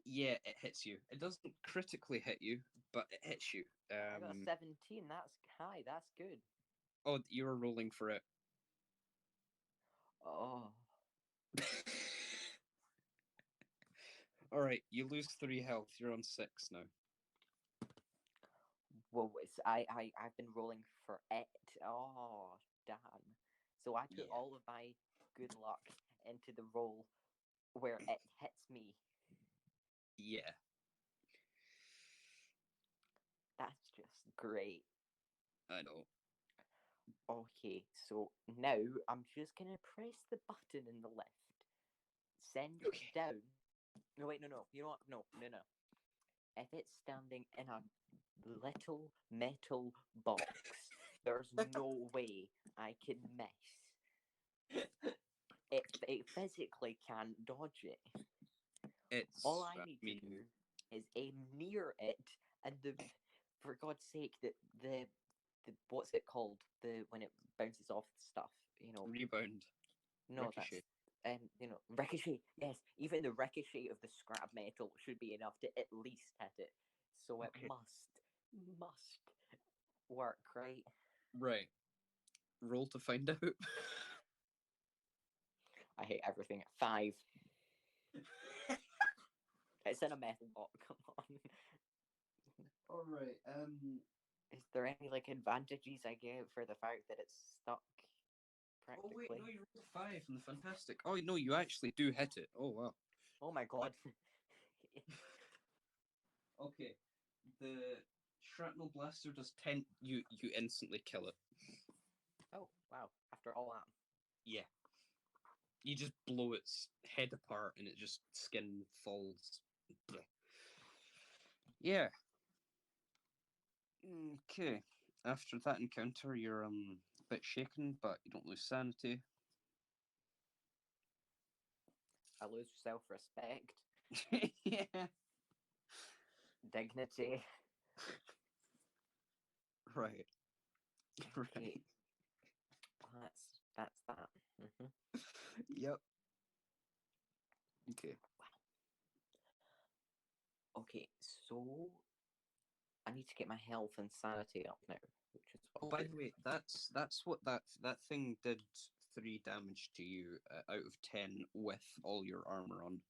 Yeah, it hits you. It doesn't critically hit you, but it hits you. I got 17. That's high. That's good. Oh, you were rolling for it. Oh. All right, you lose 3 health. You're on 6 now. Whoa, I've been rolling for it. Oh, damn. So I put Yeah. all of my good luck into the roll where it hits me. Yeah. That's just great. I know. Okay, so now I'm just gonna press the button in the left, send it Okay. down. No, wait, no. You know what? No. If it's standing in a little metal box, there's no way I can miss. It physically can't dodge it. It's. All I need to do is aim near it, and for God's sake, the what's it called? The when it bounces off stuff, Rebound. No, Ricochet. that's ricochet. Yes, even the ricochet of the scrap metal should be enough to at least hit it. So it Okay. must work, right? Right. Roll to find out. I hate everything at 5. It's in a metal box. Come on. All right. Is there any advantages I get for the fact that it's stuck? Oh wait, Practically. no, you rolled a 5 in the fantastic. Oh no, you actually do hit it. Oh wow. Oh my god. Okay. The shrapnel blaster does 10. You instantly kill it. Oh wow. After all that. Yeah. You just blow its head apart and it just skin falls. Blech. Yeah. Okay. After that encounter, you're a bit shaken, but you don't lose sanity. I lose self-respect, Yeah. dignity. Right. Okay. Right. That's that. Mm-hmm. Yep. Okay. Okay, so I need to get my health and sanity up now, which is what Oh, I'll by do. the way, that's what that thing did. 3 damage to you out of 10 with all your armor on.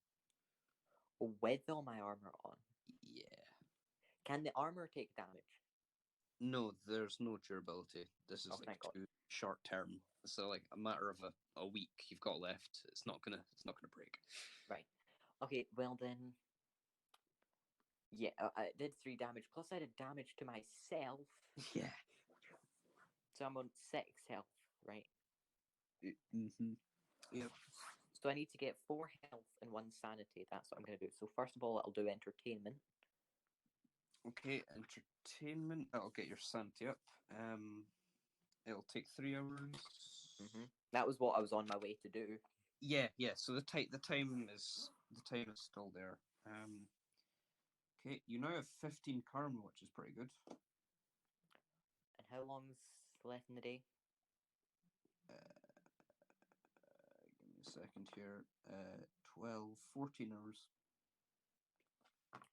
With all my armor on, Yeah. can the armor take damage? No, there's no durability. This is Oh, thank God. too short term. So a matter of a week you've got left. It's not gonna break. Right. Okay, well then, yeah, I did 3 damage, plus I did damage to myself, Yeah. so I'm on 6 health, right? Mm-hmm. Yep. So I need to get 4 health and 1 sanity. That's what I'm going to do. So first of all, I'll do entertainment. Okay, entertainment. That'll get your sanity up. It'll take 3 hours. Mm-hmm. That was what I was on my way to do. Yeah. So the time is still there. Okay, you now have 15 karma, which is pretty good. And how long's left in the day? Give me a second here. 12, 14 hours.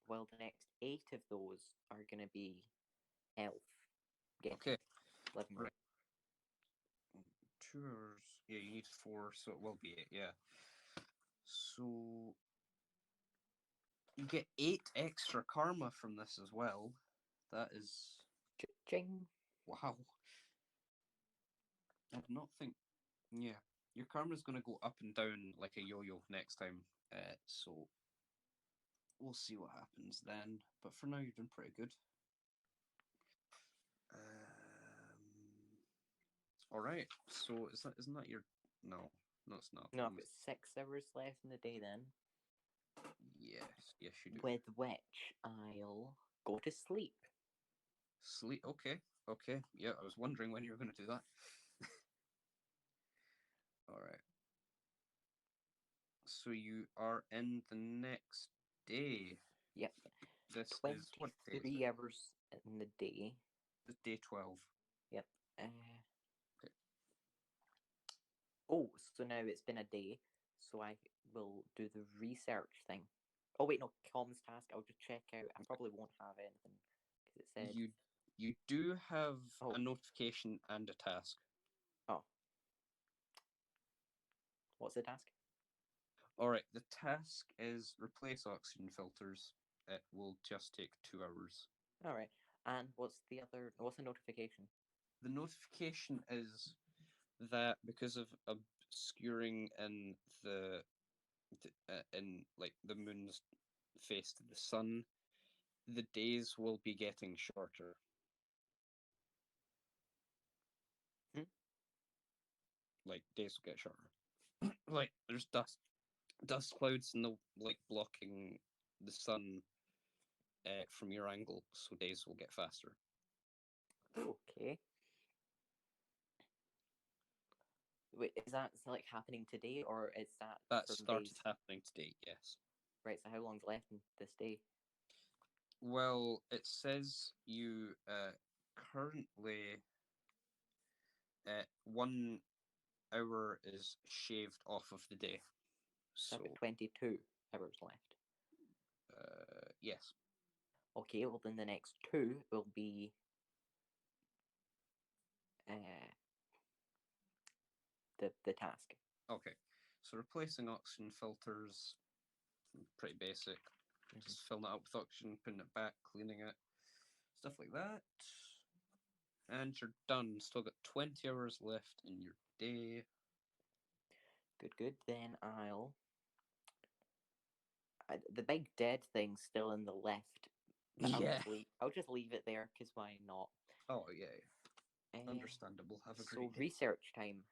Well, the next 8 of those are going to be elf. Okay. Living Right. room. 2 hours. Yeah, you need 4, so it will be 8. Yeah. So you get 8 extra karma from this as well. That is Ching. wow. I did not think. Yeah, your karma's going to go up and down like a yo-yo next time. So we'll see what happens then. But for now, you're doing pretty good. All right. So isn't that your? No, no, it's not. No, I've got 6 hours left in the day then. Yes, you do. With which I'll go to sleep. Sleep. Okay. Yeah, I was wondering when you were going to do that. All right. So you are in the next day. Yep. This is what day is 23 it? hours in the day. This is day 12. Yep. Okay. Oh, so now it's been a day, so I will do the research thing. Oh wait, no, comms task. I'll just check out. I probably won't have anything because it said. You do have Oh. a notification and a task. Oh. What's the task? All right. The task is replace oxygen filters. It will just take 2 hours. All right. And what's the notification? The notification is that because of obscuring in in like the moon's face to the sun, the days will be getting shorter. Hmm? Like days will get shorter. Like there's dust clouds and the like blocking the sun from your angle, so days will get faster. Okay. Wait, is that like happening today, or is that That from started days? happening today, yes. Right. So how long's left in this day? Well, it says you currently 1 hour is shaved off of the day. So I've got So 22 hours left. yes. Okay. Well, then the next two will be uh the task. Okay. So replacing oxygen filters, pretty basic. Mhm. Just filling it up with oxygen, putting it back, cleaning it, stuff like that. And you're done. Still got 20 hours left in your day. Good. Good. Then the big dead thing's still in the left, but Yeah. I'll just leave it there because why not? Oh, yeah. Uh, Understandable. Have a so great day. research time.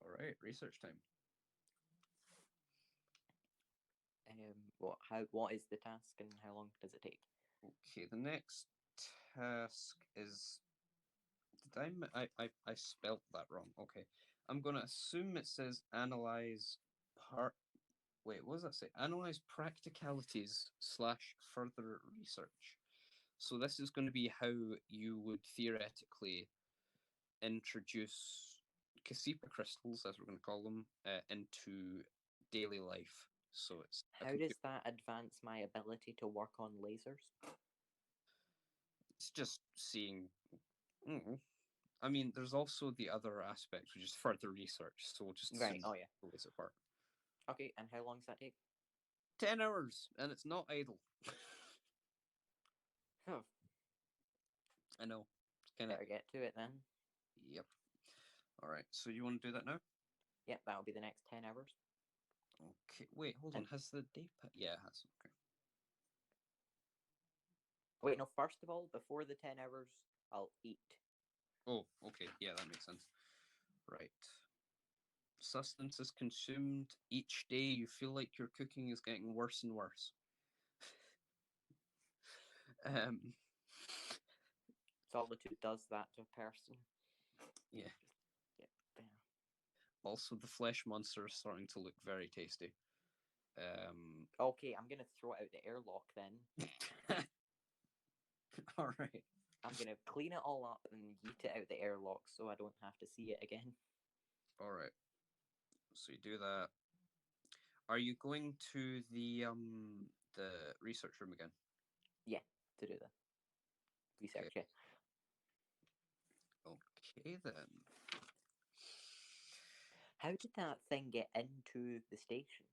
All right, research time. What is the task and how long does it take? Okay, the next task is. I spelt that wrong. Okay. I'm going to assume it says analyze part. Wait, what does that say? Analyze practicalities slash further research. So this is going to be how you would theoretically introduce Cassipa crystals, as we're going to call them, into daily life. So it's a How does computer. that advance my ability to work on lasers? It's just seeing. Mm, I mean, there's also the other aspect, which is further research. So we'll just Right. assume Oh yeah. the laser part. Okay. And how long does that take? 10 hours, and it's not idle. Oh, I know. It's kind of. better get to it then. Yep. All right. So you want to do that now? Yep. That'll be the next 10 hours. Okay. Wait. Hold on. And Has the day? Yeah, it has. Okay. wait, no. First of all, before the 10 hours, I'll eat. Oh. Okay. Yeah, that makes sense. Right. Sustenance is consumed each day. You feel like your cooking is getting worse and worse. Um. Solitude does that to a person. Yeah. Yep. Yeah. Also, the flesh monster is starting to look very tasty. Okay, I'm gonna throw it out the airlock then. All right. I'm gonna clean it all up and yeet it out the airlock so I don't have to see it again. All right. So you do that. Are you going to the research room again? Yeah, to do the Okay. research. Yeah. Okay then. How did that thing get into the station?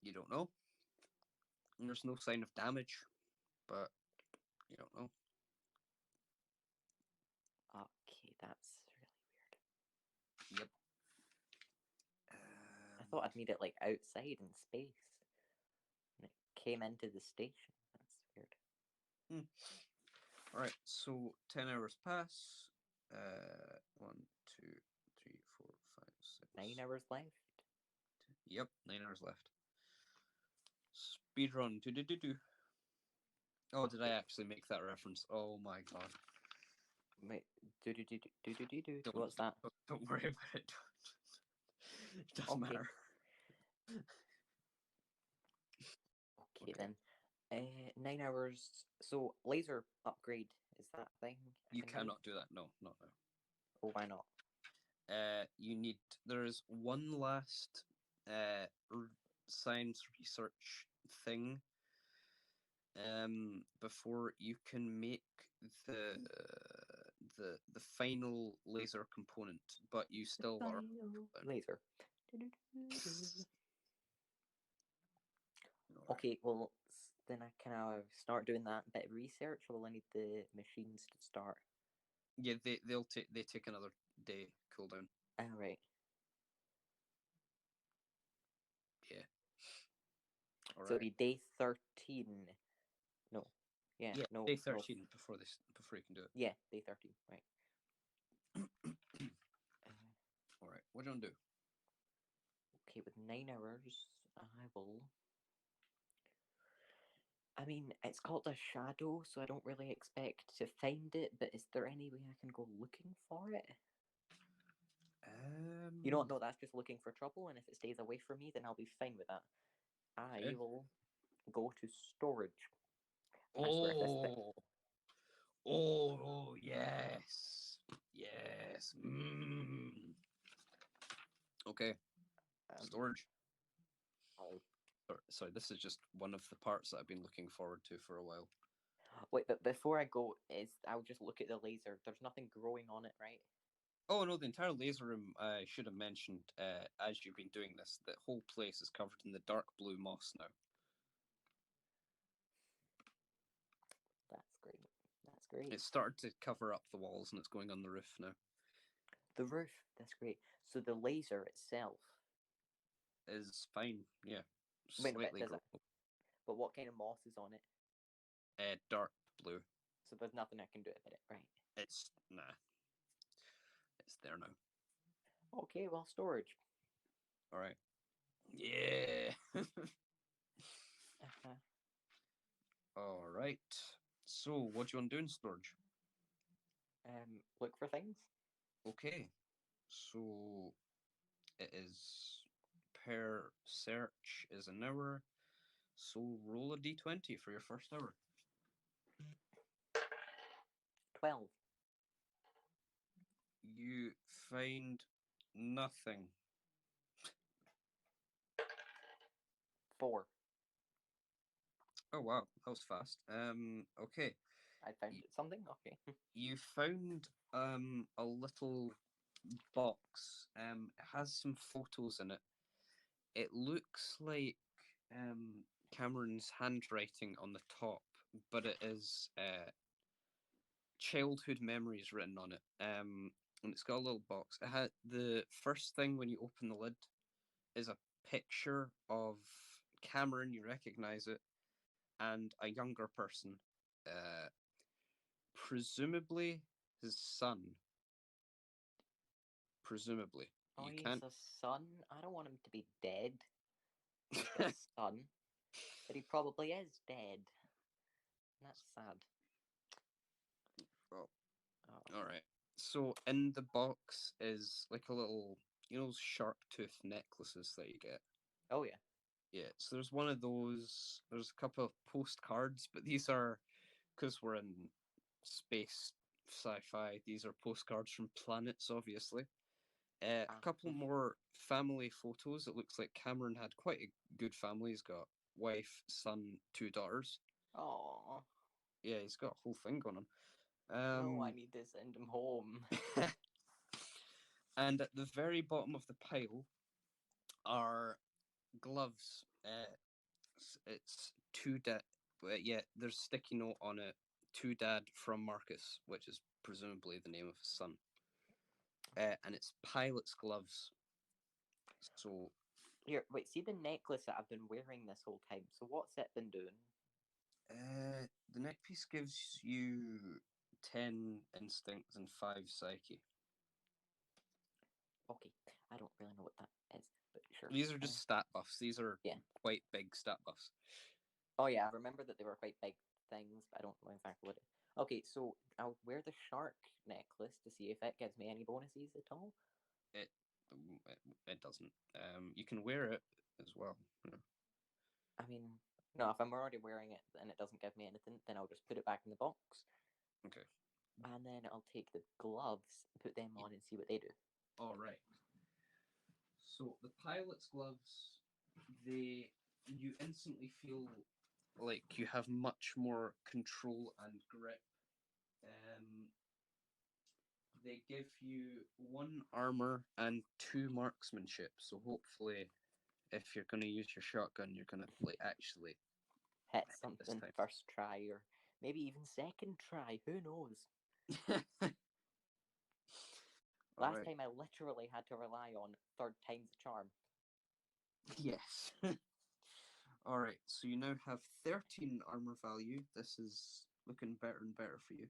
You don't know. And there's no sign of damage, but you don't know. Okay, that's really weird. Yep. I thought I'd need it like outside in space, and it came into the station. That's weird. All right. So 10 hours pass. 1, 2, 3, 4, 5, 6. 9 hours left. Yep. 9 hours left. Speed run. Do do do do. Oh, did I Okay. actually make that reference? Oh my god. Wait, do. Don't What's that? don't worry about it. It doesn't Okay. matter. Okay Okay. then. 9 hours. So laser upgrade is that a thing I You can do? cannot do that. No, not now. Oh, why not? You need. There is one last science research thing. Before you can make the the final laser component, but you The still are. final laser. Okay, well, then I can start doing that bit of research, or will I need the machines to start? Yeah, they take another day cooldown. All right. Yeah. So it'll be day 13. No. Yeah, Yeah, no. day No. 13 before you can do it. Yeah, day 13. Right. All right. What do you want to do? Okay, with 9 hours, I will. I mean, it's called a shadow, so I don't really expect to find it, but is there any way I can go looking for it? You don't know, that's just looking for trouble, and if it stays away from me, then I'll be fine with that. I will go to storage. I swear if this thing... Oh, yes. Yes. Okay. Storage. Oh. Sorry, this is just one of the parts that I've been looking forward to for a while. Wait, but before I go, I'll just look at the laser. There's nothing growing on it, right? Oh no, the entire laser room, I should have mentioned as you've been doing this, the whole place is covered in the dark blue moss now. That's great. That's great. It's started to cover up the walls and it's going on the roof now. The roof, that's great. So the laser itself is fine, yeah. Wait a Slightly bit, does it? But what kind of moss is on it? dark blue. So there's nothing I can do about it, right? It's It's there now. Okay, well, storage. All right. Yeah. All right. So, what do you want to do in storage? Look for things. Okay. So, it is per search is an hour. So, roll a d20 for your first hour. 12. You find nothing. 4. Oh wow, that was fast. Okay. I found something. Okay. You found a little box. It has some photos in it. It looks like Cameron's handwriting on the top, but it is childhood memories written on it. And it's got a little box. It had the first thing when you open the lid is a picture of Cameron. You recognize it, and a younger person, presumably his son. Presumably, Oh, you he's can't. a son. I don't want him to be dead. He's a son, but he probably is dead. That's sad. Oh, all right. So in the box is like a little, shark tooth necklaces that you get. Oh yeah. Yeah. So there's one of those. There's a couple of postcards, but these are because we're in space sci-fi. These are postcards from planets, obviously. A couple more family photos. It looks like Cameron had quite a good family. He's got wife, son, 2 daughters. Oh. Yeah, he's got a whole thing going on. No, I need to send him home. And at the very bottom of the pile are gloves. It's to dad. Yeah, there's a sticky note on it. To dad from Marcus, which is presumably the name of his son. And it's pilot's gloves. So Here, wait. See the necklace that I've been wearing this whole time. So what's it been doing? the neckpiece gives you 10 instinct and 5 psyche. Okay, I don't really know what that is, but sure. These are just stat buffs. These are quite big stat buffs. Oh yeah, I remember that they were quite big things, but I don't know exactly what it. Okay, so I'll wear the shark necklace to see if it gives me any bonuses at all. It doesn't. You can wear it as well. I mean, no, if I'm already wearing it and it doesn't give me anything, then I'll just put it back in the box. Okay. And then I'll take the gloves, put them on, and see what they do. All right. So the pilot's gloves, you instantly feel like you have much more control and grip. They give you 1 armor and 2 marksmanship, so hopefully if you're going to use your shotgun, you're going to like actually Hit this something time. first try, or maybe even second try. Who knows? Last time I literally had to rely on third time's the charm. Yes. All right, so you now have 13 armor value. This is looking better and better for you.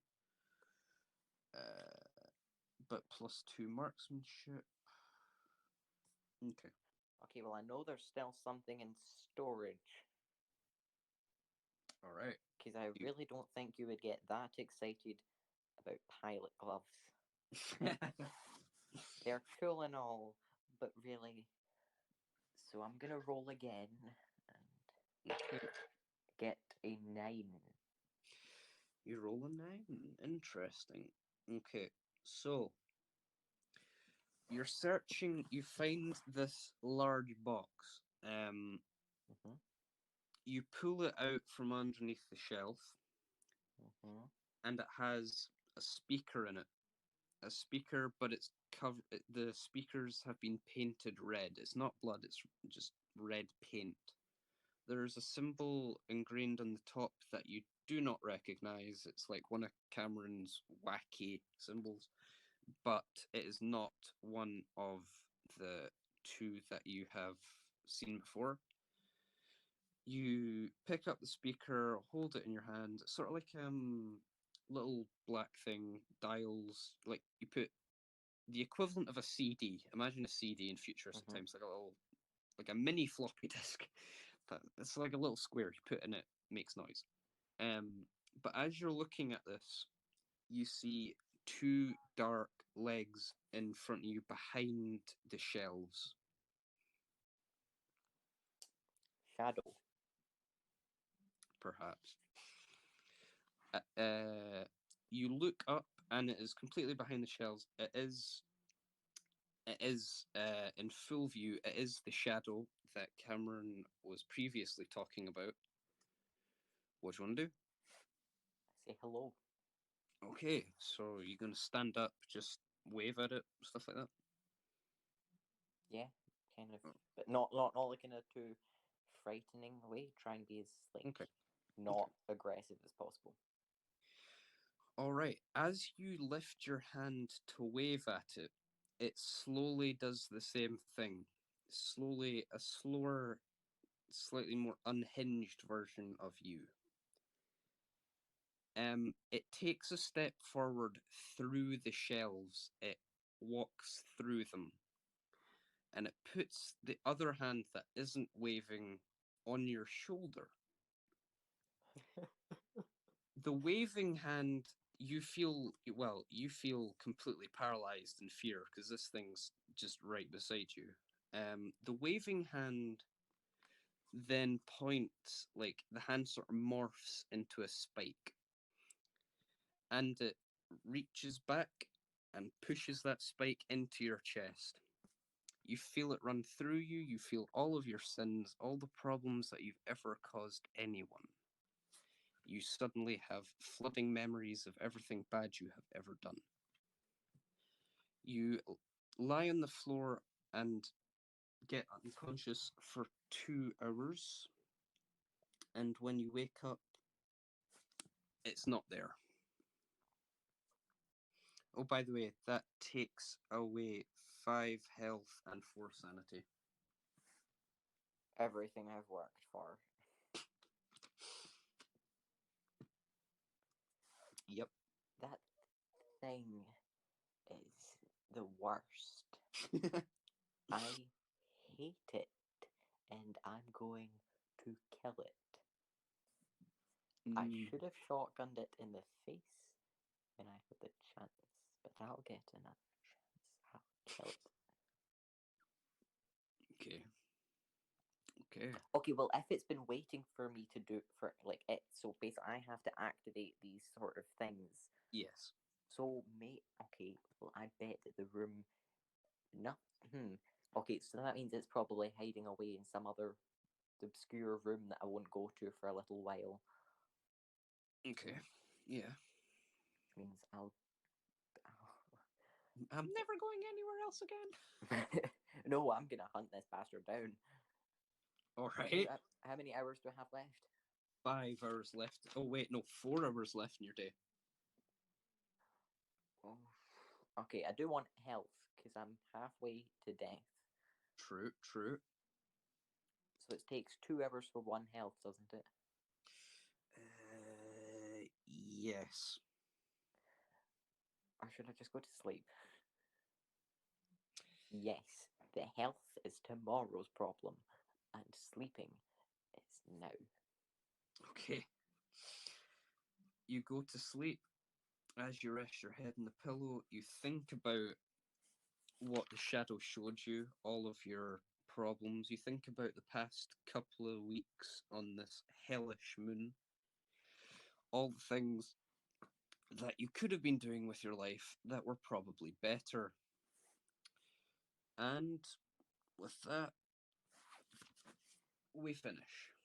But +2 marksmanship. Okay. Okay, well, I know there's still something in storage. All right. Because I really don't think you would get that excited about pilot gloves. They're cool and all, but really. So I'm gonna roll again and get a 9. You roll a 9. Interesting. Okay, so you're searching. You find this large box. You pull it out from underneath the shelf, and it has a speaker in it. A speaker, but it's covered. The speakers have been painted red. It's not blood. It's just red paint. There's a symbol engraved on the top that you do not recognize. It's like one of Cameron's wacky symbols, but it is not one of the two that you have seen before. You pick up the speaker, hold it in your hand, sort of like little black thing, dials, like you put the equivalent of a CD. Imagine a CD in futuristic times, like a mini floppy disk. It's like a little square you put in it, makes noise. But as you're looking at this, you see two dark legs in front of you behind the shelves. Shadow. Perhaps. You look up and it is completely behind the shelves. It is in full view. It is the shadow that Cameron was previously talking about. What do you want to do? Say hello. Okay, so you're gonna stand up, just wave at it, stuff like that. Yeah, kind of, but not like in a too frightening way. Try and be as not aggressive as possible. All right. As you lift your hand to wave at it, it slowly does the same thing. Slowly, a slower, slightly more unhinged version of you. It takes a step forward through the shelves. It walks through them, and it puts the other hand that isn't waving on your shoulder. The waving hand, you feel completely paralyzed in fear because this thing's just right beside you. The waving hand then points, like the hand sort of morphs into a spike, and it reaches back and pushes that spike into your chest. You feel it run through you. You feel all of your sins, all the problems that you've ever caused anyone. You suddenly have flooding memories of everything bad you have ever done. You lie on the floor and get unconscious for 2 hours. And when you wake up, it's not there. Oh, by the way, that takes away 5 health and 4 sanity. Everything I've worked for. Yep. That thing is the worst. I hate it, and I'm going to kill it. I should have shotgunned it in the face when I had the chance, but I'll get another chance. I'll kill it. Okay. Okay, well, if it's been waiting for me to do for like it, so basically I have to activate these sort of things. Yes. So, okay, well, I bet that the room, Okay, so that means it's probably hiding away in some other obscure room that I won't go to for a little while. Okay. Yeah. Which means I'm never going anywhere else again. No, I'm gonna hunt this bastard down. All So right. how many hours do I have left? 5 hours left. Oh, wait, no, 4 hours left in your day. Oh. Okay, I do want health because I'm halfway to death. True, true. So it takes 2 hours for one health, doesn't it? Yes. Or should I just go to sleep? Yes, the health is tomorrow's problem, and sleeping is now. Okay. You go to sleep. As you rest your head in the pillow, you think about what the shadow showed you, all of your problems. You think about the past couple of weeks on this hellish moon, all the things that you could have been doing with your life that were probably better. And with that, we finish.